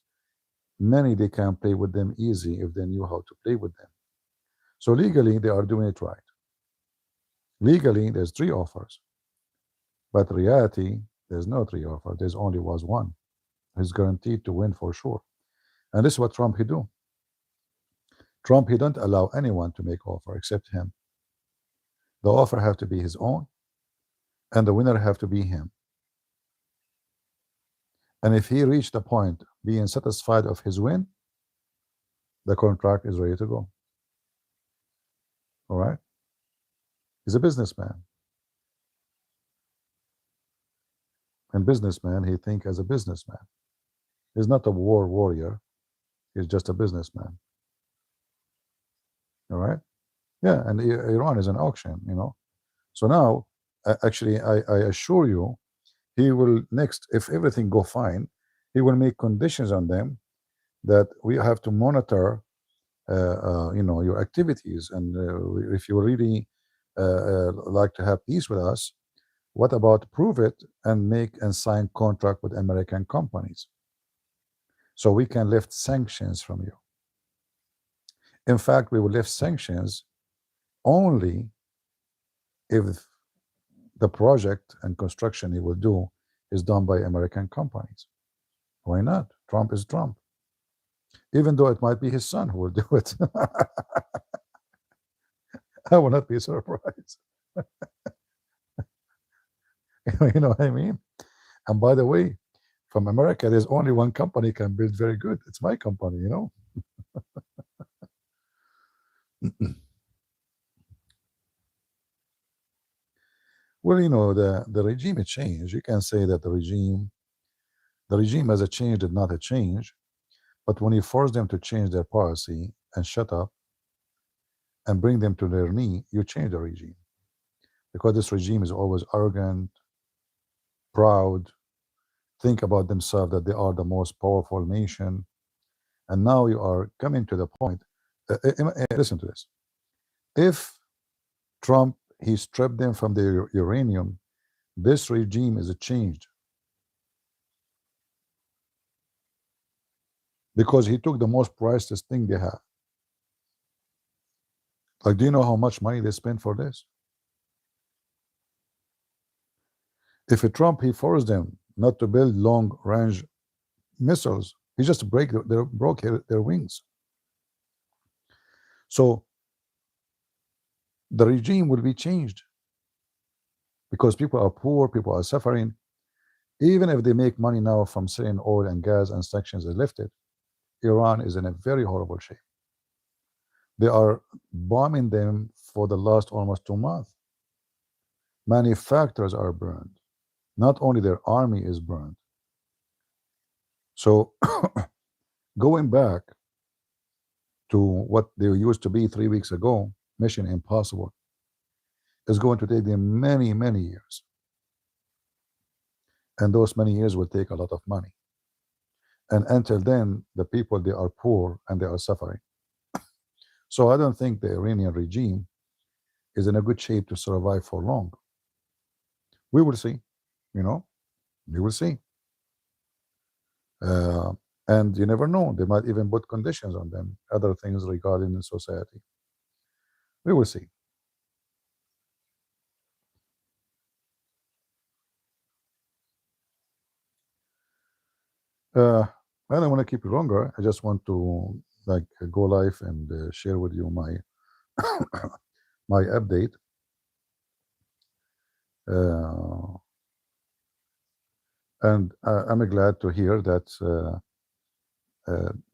S1: many they can play with them easy if they knew how to play with them. So legally they are doing it right. Legally there's 3 offers, but reality there's no 3 offers. There's only was one. He's guaranteed to win for sure. And this is what Trump he do. Trump, he don't allow anyone to make offer except him. The offer have to be his own, and the winner have to be him. And if he reached the point being satisfied of his win, the contract is ready to go. All right? He's a businessman. And businessman, he think as a businessman. He's not a war warrior. He's just a businessman. All right? Yeah, and Iran is an auction, So now, actually, I assure you, he will next, if everything go fine, he will make conditions on them that we have to monitor, your activities. And if you really like to have peace with us, what about prove it and make and sign contract with American companies so we can lift sanctions from you. In fact, we will lift sanctions only if the project and construction he will do is done by American companies. Why not? Trump is Trump. Even though it might be his son who will do it. I will not be surprised. You know what I mean? And by the way, from America, there's only one company can build very good. It's my company, Well, the regime changed. You can say that the regime as a change did not a change, but when you force them to change their policy and shut up and bring them to their knee, you change the regime. Because this regime is always arrogant, proud, think about themselves that they are the most powerful nation. And now you are coming to the point. Listen to this. If Trump, he stripped them from their uranium, this regime is changed because he took the most priceless thing they have. Like, do you know how much money they spent for this? If a Trump, he forced them not to build long range missiles, he just broke their wings. So the regime will be changed because people are poor, people are suffering. Even if they make money now from selling oil and gas and sanctions are lifted, Iran is in a very horrible shape. They are bombing them for the last almost 2 months. Manufacturers are burned. Not only their army is burned. So going back to what they used to be 3 weeks ago, Mission Impossible, is going to take them many, many years. And those many years will take a lot of money. And until then, the people, they are poor and they are suffering. So I don't think the Iranian regime is in a good shape to survive for long. We will see, we will see. And you never know, they might even put conditions on them, other things regarding the society. We will see. I don't want to keep you longer. I just want to go live and share with you my my update. And I'm glad to hear that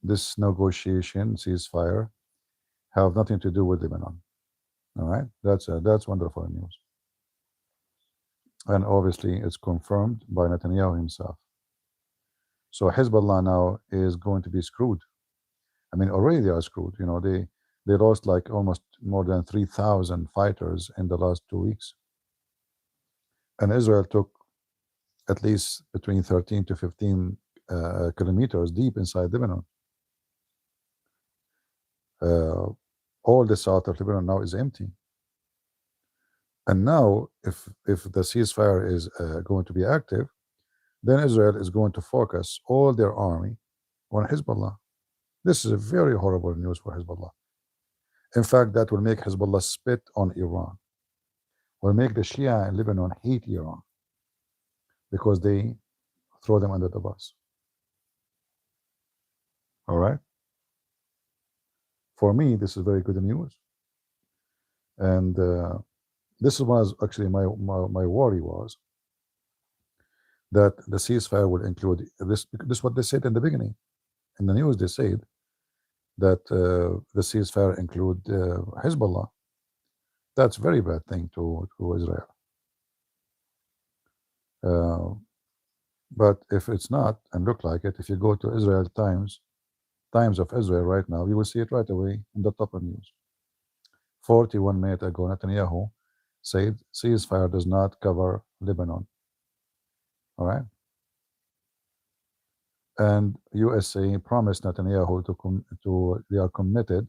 S1: this negotiation ceasefire have nothing to do with Lebanon. All right, that's wonderful news. And obviously, it's confirmed by Netanyahu himself. So Hezbollah now is going to be screwed. I mean, already they are screwed. They lost like almost more than 3,000 fighters in the last 2 weeks, and Israel took at least between 13 to 15 kilometers deep inside Lebanon. All the south of Lebanon now is empty. And now, if the ceasefire is going to be active, then Israel is going to focus all their army on Hezbollah. This is a very horrible news for Hezbollah. In fact, that will make Hezbollah spit on Iran, will make the Shia in Lebanon hate Iran because they throw them under the bus. All right? For me, this is very good news. And this was actually my worry was that the ceasefire will include this. This is what they said in the beginning. In the news, they said that the ceasefire include Hezbollah. That's a very bad thing to Israel. But if it's not, and look like it, if you go to Israel Times of Israel right now, you will see it right away in the top of news. 41 minutes ago, Netanyahu said ceasefire does not cover Lebanon. All right. And USA promised Netanyahu they are committed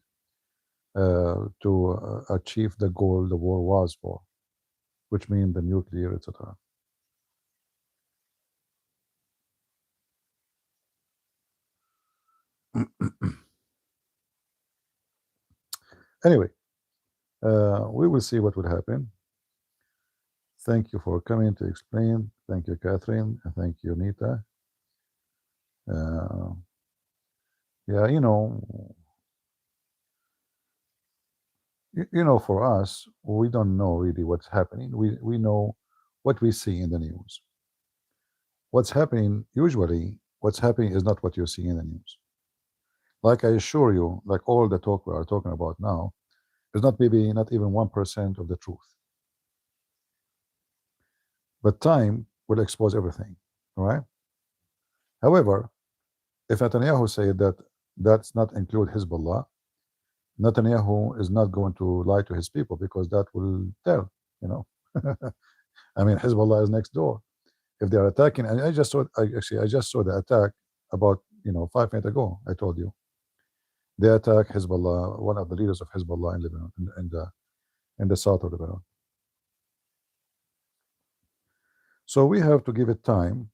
S1: to achieve the goal the war was for, which means the nuclear, etc. Anyway, we will see what will happen. Thank you for coming to explain. Thank you, Catherine. And thank you, Nita. Yeah, for us, we don't know really what's happening. We know what we see in the news. What's happening is not what you see in the news. Like I assure you, like all the talk we are talking about now, It's not maybe not even 1% of the truth. But time will expose everything. All right. However, if Netanyahu said that that's not include Hezbollah, Netanyahu is not going to lie to his people because that will tell, you know. I mean, Hezbollah is next door. If they are attacking, and I just saw the attack about 5 minutes ago. I told you they attacked Hezbollah, one of the leaders of Hezbollah in Lebanon, in the south of Lebanon. So we have to give it time,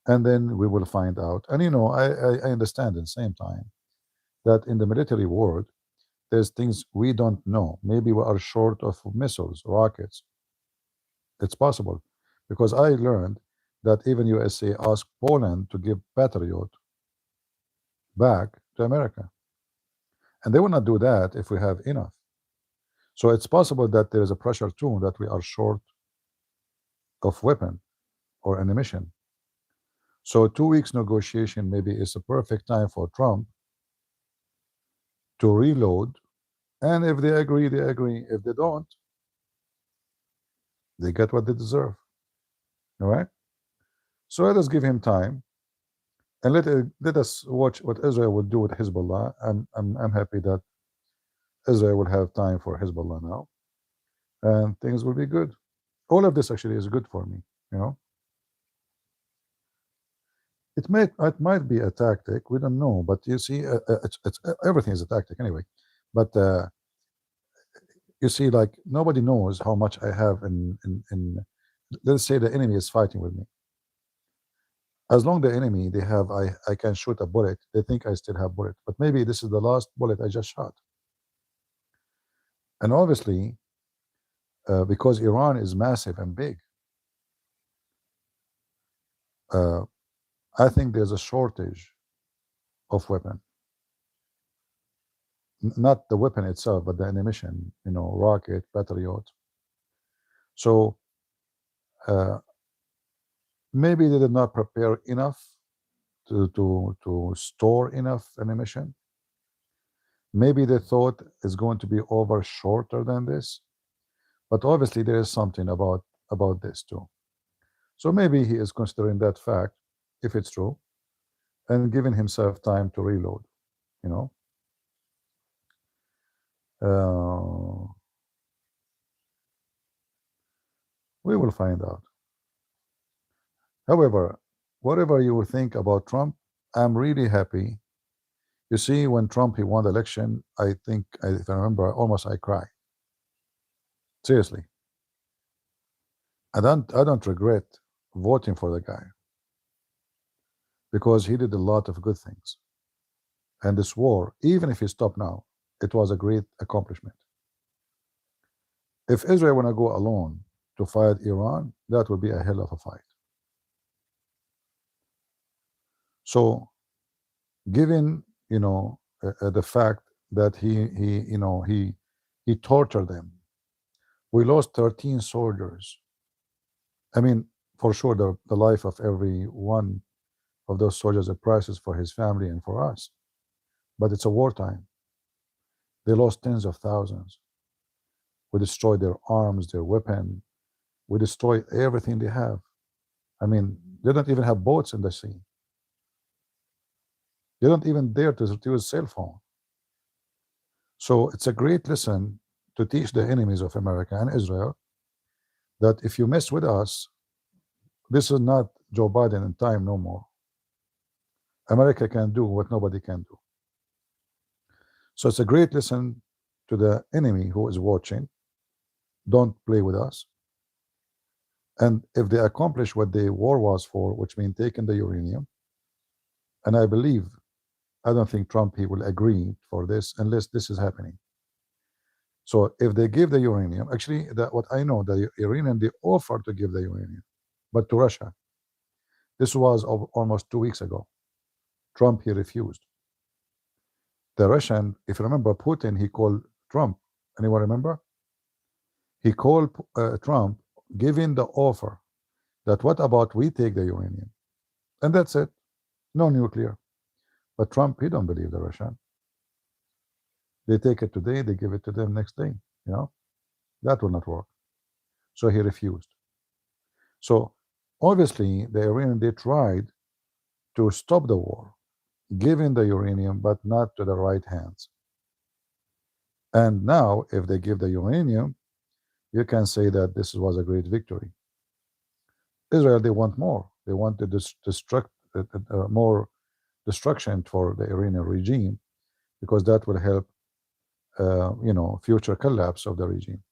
S1: and then we will find out. And I understand at the same time that in the military world, there's things we don't know. Maybe we are short of missiles, rockets. It's possible, because I learned that even USA asked Poland to give Patriot back to America, and they will not do that if we have enough. So it's possible that there is a pressure too that we are short of weapon or ammunition. So 2 weeks negotiation maybe is a perfect time for Trump to reload, and if they agree, they agree. If they don't, they get what they deserve. All right. So let us give him time, and let us watch what Israel will do with Hezbollah. I'm happy that Israel will have time for Hezbollah now, and things will be good. All of this actually is good for me. It might be a tactic. We don't know, but you see, it's everything is a tactic anyway. But you see, like, nobody knows how much I have in. Let's say the enemy is fighting with me. As long the enemy they have, I can shoot a bullet. They think I still have bullet, but maybe this is the last bullet I just shot. And obviously, because Iran is massive and big, I think there's a shortage of weapon. Not the weapon itself, but the ammunition, rocket, Patriot. So maybe they did not prepare enough to store enough ammunition. Maybe they thought it's going to be over shorter than this, but obviously there is something about this too. So maybe he is considering that fact, if it's true, and giving himself time to reload. We will find out. However, whatever you think about Trump, I'm really happy. You see, when Trump he won the election, I think, if I remember, almost I cried. Seriously, I don't regret voting for the guy, because he did a lot of good things. And this war, even if he stopped now, it was a great accomplishment. If Israel want to go alone to fight Iran, that would be a hell of a fight. So, given the fact that he tortured them, we lost 13 soldiers. I mean, for sure, the life of every one of those soldiers are priceless for his family and for us. But it's a wartime. They lost tens of thousands. We destroyed their arms, their weapon. We destroyed everything they have. I mean, they don't even have boats in the sea. They don't even dare to use cell phone. So it's a great lesson to teach the enemies of America and Israel that if you mess with us, this is not Joe Biden in time no more. America can do what nobody can do. So it's a great lesson to the enemy who is watching. Don't play with us. And if they accomplish what the war was for, which means taking the uranium, and I don't think Trump he will agree for this unless this is happening. So if they give the uranium, actually, what I know, the Iranian, they offered to give the uranium, but to Russia. This was almost 2 weeks ago. Trump, he refused. The Russian, if you remember, Putin, he called Trump. Anyone remember? He called Trump, giving the offer that what about we take the uranium? And that's it. No nuclear. But Trump, he don't believe the Russian. They take it today, they give it to them next day. You know, that will not work. So he refused. So obviously, the Iranian, they tried to stop the war, giving the uranium, but not to the right hands. And now, if they give the uranium, you can say that this was a great victory. Israel, they want more. They want to destruct more destruction for the Iranian regime because that will help, future collapse of the regime.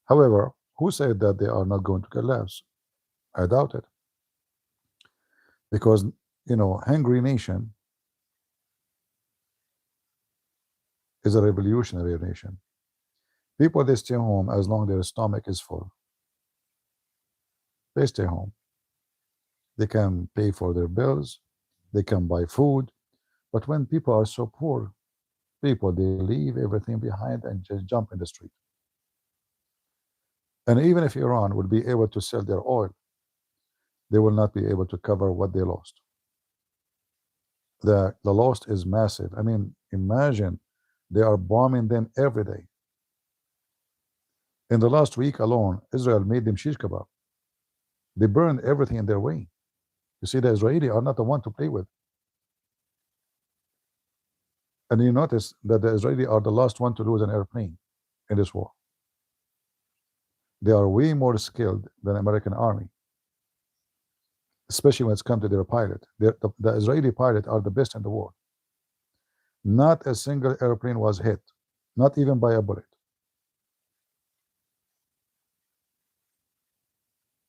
S1: However, who said that they are not going to collapse? I doubt it, because hungry nation is a revolutionary nation. People, they stay home as long as their stomach is full. They stay home. They can pay for their bills. They can buy food. But when people are so poor, people, they leave everything behind and just jump in the street. And even if Iran would be able to sell their oil, they will not be able to cover what they lost. The loss is massive. I mean, imagine they are bombing them every day. In the last week alone, Israel made them shish kebab. They burned everything in their way. You see, the Israeli are not the one to play with. And you notice that the Israeli are the last one to lose an airplane in this war. They are way more skilled than American army, especially when it's come to their pilot. The Israeli pilot are the best in the world. Not a single airplane was hit, not even by a bullet.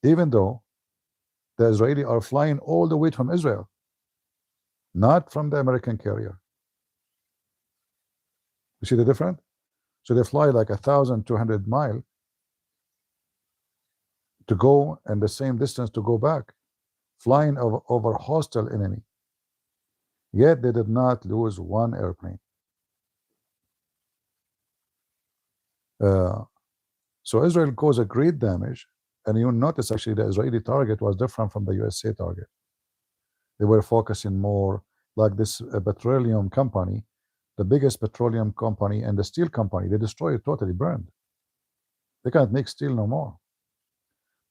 S1: Even though the Israeli are flying all the way from Israel, not from the American carrier. You see the difference? So they fly like 1,200 miles to go and the same distance to go back, flying over hostile enemy. Yet they did not lose one airplane. So Israel caused a great damage, and you notice actually the Israeli target was different from the USA target. They were focusing more like this petroleum company, the biggest petroleum company and the steel company. They destroyed it, totally burned. They can't make steel no more.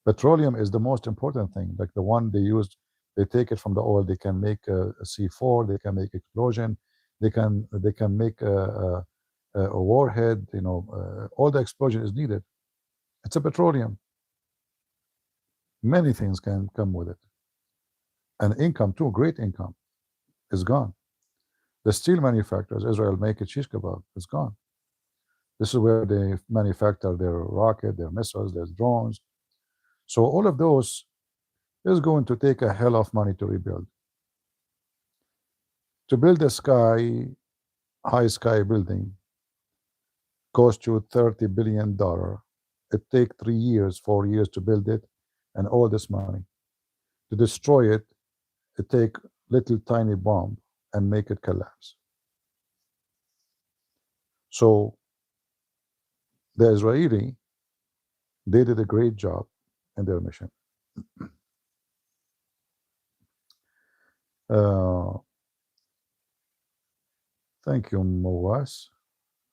S1: Petroleum is the most important thing, like the one they used. They take it from the oil. They can make a C4. They can make explosion. They can make a warhead. All the explosion is needed. It's a petroleum. Many things can come with it, and income too. Great income is gone. The steel manufacturers, Israel make it shish kebab. It's gone. This is where they manufacture their rocket, their missiles, their drones. So all of those is going to take a hell of money to rebuild. To build a high sky building cost you $30 billion. It take 3 years, 4 years to build it, and all this money. To destroy it, it take little tiny bomb and make it collapse. So the Israeli, they did a great job in their mission. Thank you, Mowas.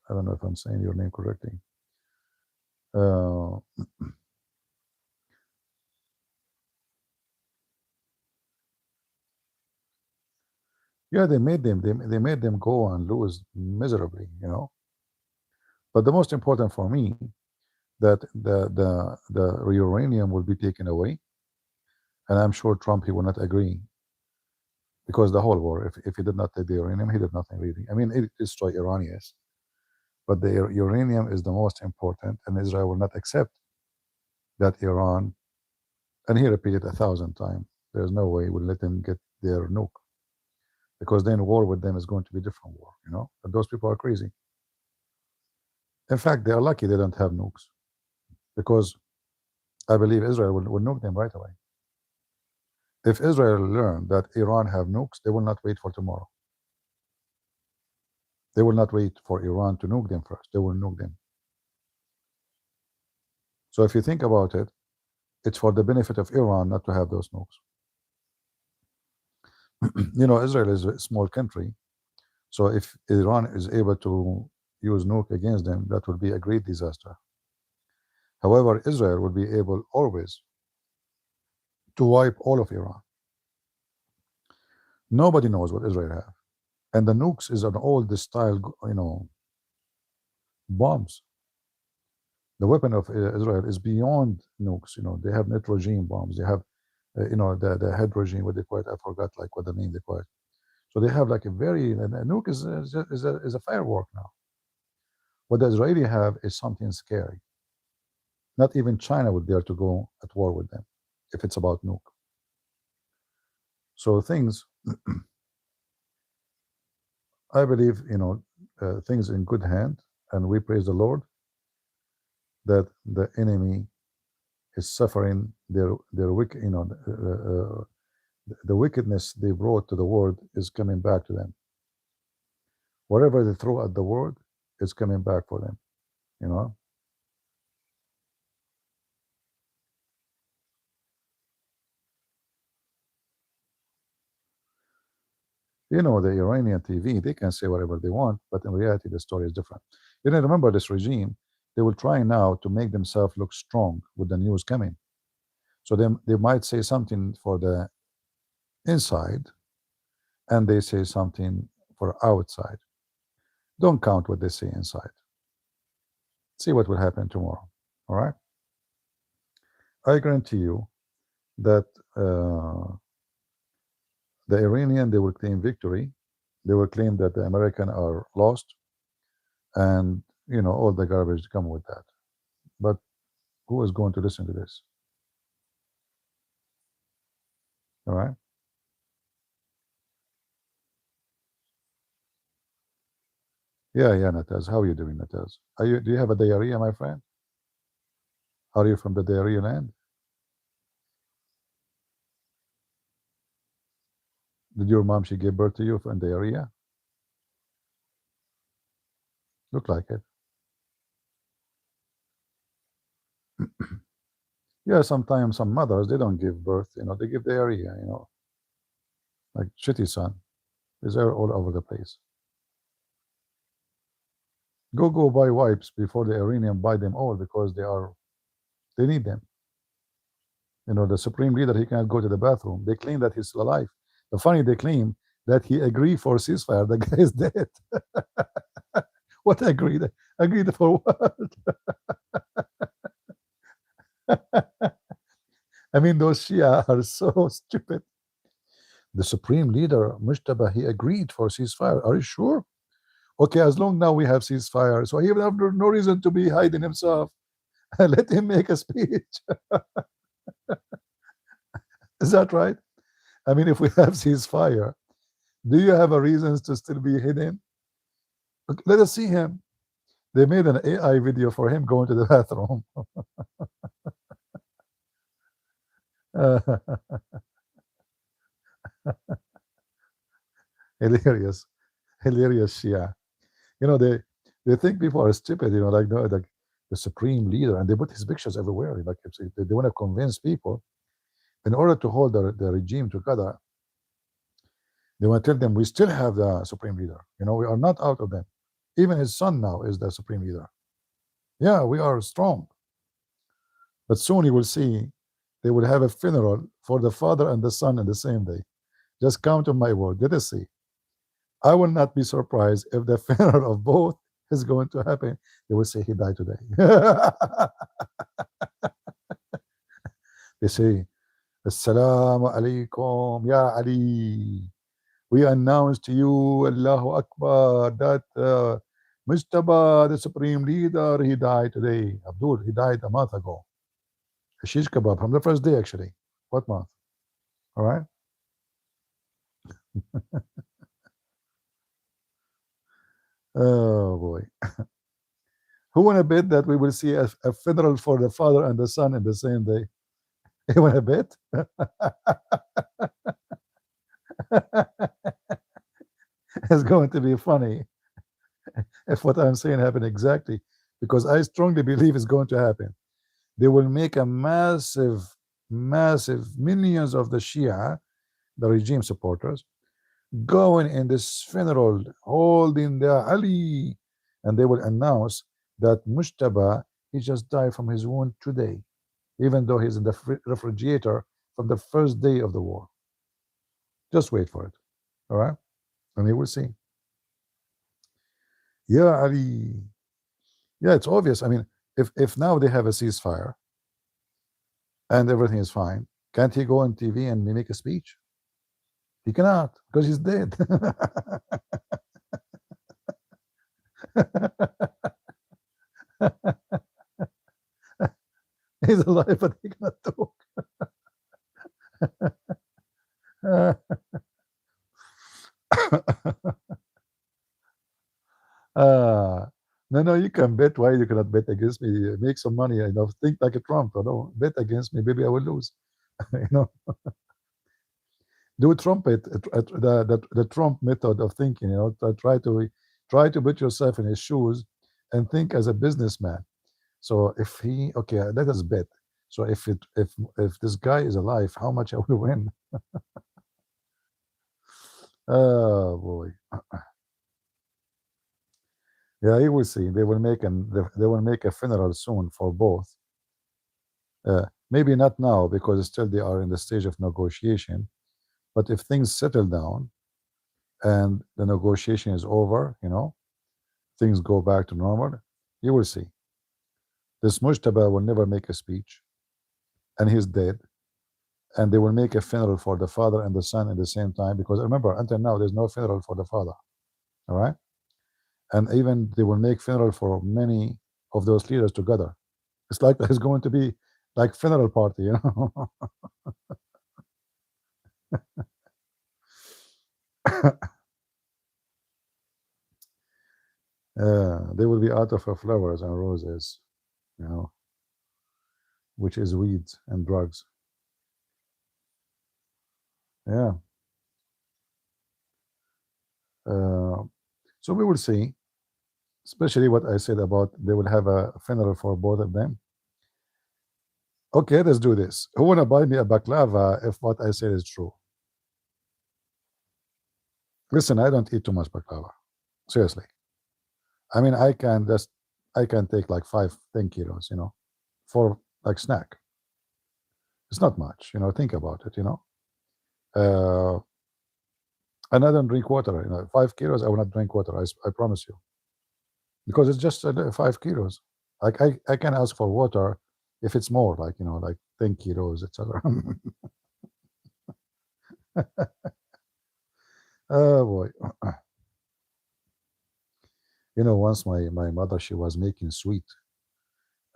S1: I don't know if I'm saying your name correctly. Yeah, they made them go and lose miserably, But the most important for me, that the uranium will be taken away, and I'm sure Trump, he will not agree, because the whole war, if he did not take the uranium, he did nothing really. I mean, it destroyed Iran, yes, but the uranium is the most important, and Israel will not accept that Iran, and he repeated 1,000 times, there's no way we'll let them get their nuke, because then war with them is going to be a different war, But those people are crazy. In fact, they are lucky they don't have nukes, because I believe Israel will nuke them right away. If Israel learn that Iran have nukes, they will not wait for tomorrow. They will not wait for Iran to nuke them first. They will nuke them. So if you think about it, it's for the benefit of Iran not to have those nukes. Israel is a small country. So if Iran is able to use nuke against them, that would be a great disaster. However, Israel would be able always to wipe all of Iran. Nobody knows what Israel have, and the nukes is an old style, bombs. The weapon of Israel is beyond nukes. They have nitrogen bombs. They have, the hydrogen. What they call it? I forgot like what the name they call it. So they have like a nuke is a firework now. What the Israeli have is something scary. Not even China would dare to go at war with them if it's about nuke. So things, I believe, things in good hand, and we praise the Lord that the enemy is suffering their wicked, the wickedness they brought to the world is coming back to them. Whatever they throw at the world is coming back for them. The Iranian TV, they can say whatever they want, but in reality, the story is different. Remember this regime, they will try now to make themselves look strong with the news coming. So they might say something for the inside, and they say something for outside. Don't count what they say inside. See what will happen tomorrow, all right? I guarantee you that the Iranian, they will claim victory. They will claim that the American are lost, and all the garbage to come with that. But who is going to listen to this? All right. Yeah, Nataz. How are you doing, Nataz? Do you have a diarrhea, my friend? Are you from the diarrhea land? Did your mom, she gave birth to you from diarrhea? Look like it. Yeah, sometimes some mothers, they don't give birth, they give diarrhea, like shitty son. Is all over the place. Go buy wipes before the Iranian buy them all because they need them. The supreme leader, he cannot go to the bathroom. They claim that he's still alive. The funny, they claim that he agreed for ceasefire. The guy is dead. What agreed? Agreed for what? I mean, those Shia are so stupid. The supreme leader, Mujtaba, he agreed for ceasefire. Are you sure? Okay, as long now we have ceasefire, so he will have no reason to be hiding himself. Let him make a speech. Is that right? I mean, if we have ceasefire, do you have a reasons to still be hidden? Okay, let us see him. They made an AI video for him going to the bathroom. Hilarious, Shia. They think people are stupid. Like the supreme leader, and they put his pictures everywhere. Like they want to convince people, in order to hold the regime together, they want to tell them we still have the supreme leader. We are not out of them. Even his son now is the supreme leader. Yeah, we are strong. But soon you will see they will have a funeral for the father and the son in the same day. Just count on my word. Let us see. I will not be surprised if the funeral of both is going to happen. They will say he died today. They say, Assalamu alaikum, Ya Ali. We announce to you, Allahu Akbar, that Mujtaba, the supreme leader, he died today. Abdul, he died a month ago. Shish kebab from the first day, actually. What month? All right. Oh boy. Who want to bet that we will see a funeral for the father and the son in the same day? You want to bet? It's going to be funny if what I'm saying happen exactly, because I strongly believe it's going to happen. They will make a massive millions of the Shia, the regime supporters, going in this funeral, holding the Ali, and they will announce that Mujtaba, he just died from his wound today, even though he's in the refrigerator from the first day of the war. Just wait for it, all right? And you will see. Yeah, Ali. Yeah, it's obvious. I mean, if now they have a ceasefire and everything is fine, can't he go on TV and make a speech? He cannot because he's dead. He's alive, but he cannot talk. No, no, you can bet. Why you cannot bet against me? Make some money. Think like a Trump. Bet against me. Maybe I will lose. you know, do trumpet the Trump method of thinking. Try to put yourself in his shoes and think as a businessman. So if he okay, let us bet. So if this guy is alive, how much I will win? Oh boy. Yeah, you will see. They will make a funeral soon for both. Maybe not now because still they are in the stage of negotiation. But if things settle down and the negotiation is over, things go back to normal, you will see. This Mujtaba will never make a speech, and he's dead. And they will make a funeral for the father and the son at the same time because remember, until now, there's no funeral for the father. All right? And even they will make funeral for many of those leaders together. It's like there's going to be like funeral party. They will be out of flowers and roses, which is weeds and drugs. Yeah. So we will see, especially what I said about they will have a funeral for both of them. Okay, let's do this. Who wanna buy me a baklava if what I said is true? Listen, I don't eat too much baklava. Seriously. I mean, I can take like 5-10 kilos, for like snack. It's not much, think about it, Uh, and I don't drink water, 5 kilos, I will not drink water, I promise you. Because it's just 5 kilos. Like I can ask for water if it's more, like 10 kilos, etc. Oh boy. Once my mother, she was making sweet.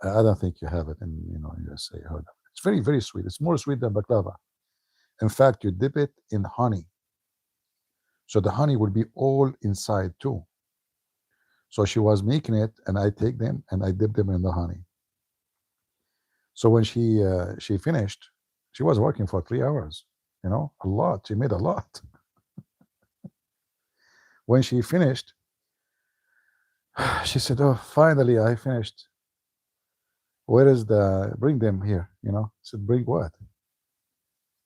S1: I don't think you have it in USA. Heard of it. It's very, very sweet. It's more sweet than baklava. In fact, you dip it in honey. So the honey will be all inside too. So she was making it, and I take them and I dip them in the honey. So when she finished, she was working for 3 hours. A lot. She made a lot. When she finished, she said, "Oh, finally, I finished. Where is bring them here?" I said, "Bring what?"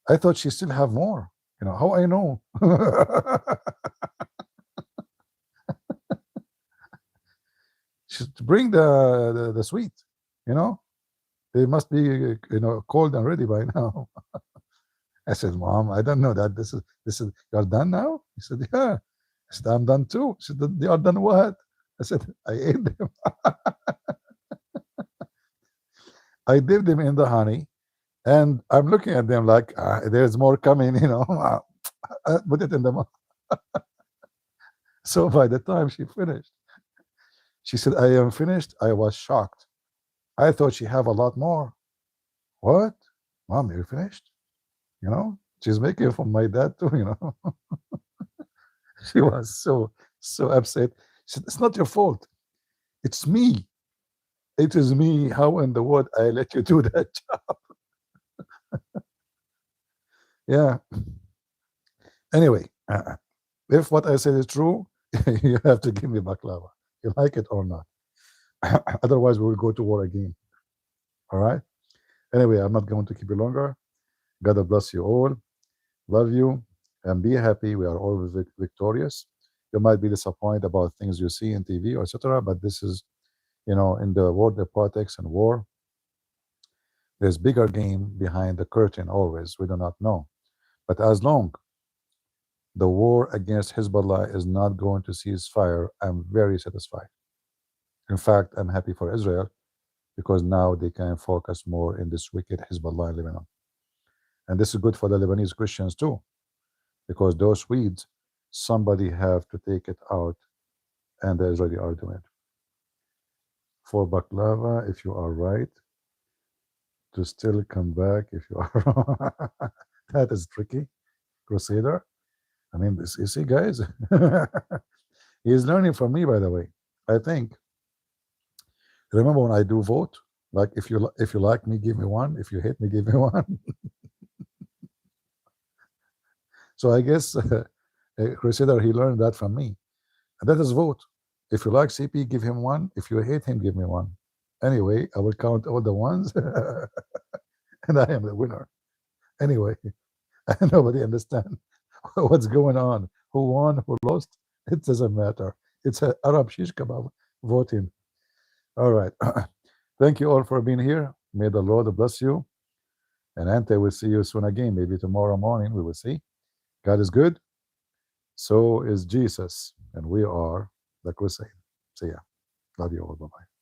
S1: I thought she still have more. How I know? She said, "Bring the sweet. They must be cold and ready by now." I said, "Mom, I don't know that. This is you're done now?" He said, "Yeah." I said, "I'm done too." She said, "You are done what?" I said, "I ate them." I dipped them in the honey, and I'm looking at them like there's more coming. Put it in the mouth. So by the time she finished, she said, "I am finished." I was shocked. I thought she have a lot more. What? Mom, you're finished? She's making it for my dad too. She was so upset. She said, "It's not your fault. It's me. It is me. How in the world I let you do that job?" Yeah. Anyway, if what I said is true, you have to give me baklava. You like it or not. Otherwise, we will go to war again. All right. Anyway, I'm not going to keep you longer. God bless you all. Love you and be happy. We are all victorious. You might be disappointed about things you see in TV or etc. But this is, in the world of politics and war, there's bigger game behind the curtain always. We do not know. But as long the war against Hezbollah is not going to cease fire, I'm very satisfied. In fact, I'm happy for Israel because now they can focus more in this wicked Hezbollah in Lebanon. And this is good for the Lebanese Christians too, because those Swedes, somebody have to take it out, and the Israeli are doing it. For baklava, if you are right, to still come back if you are wrong. That is tricky, Crusader. I mean, this, you see, guys, he's learning from me, by the way. I think. Remember when I do vote? Like, if you like me, give me one. If you hate me, give me one. So I guess Crusader, he learned that from me. And that is vote. If you like CP, give him one. If you hate him, give me one. Anyway, I will count all the ones, and I am the winner. Anyway, nobody understand what's going on. Who won? Who lost? It doesn't matter. It's a Arab shish kebab voting. All right. Thank you all for being here. May the Lord bless you. And Ante, we'll see you soon again. Maybe tomorrow morning we will see. God is good. So is Jesus. And we are the crusade. See ya. Love you all. Bye-bye.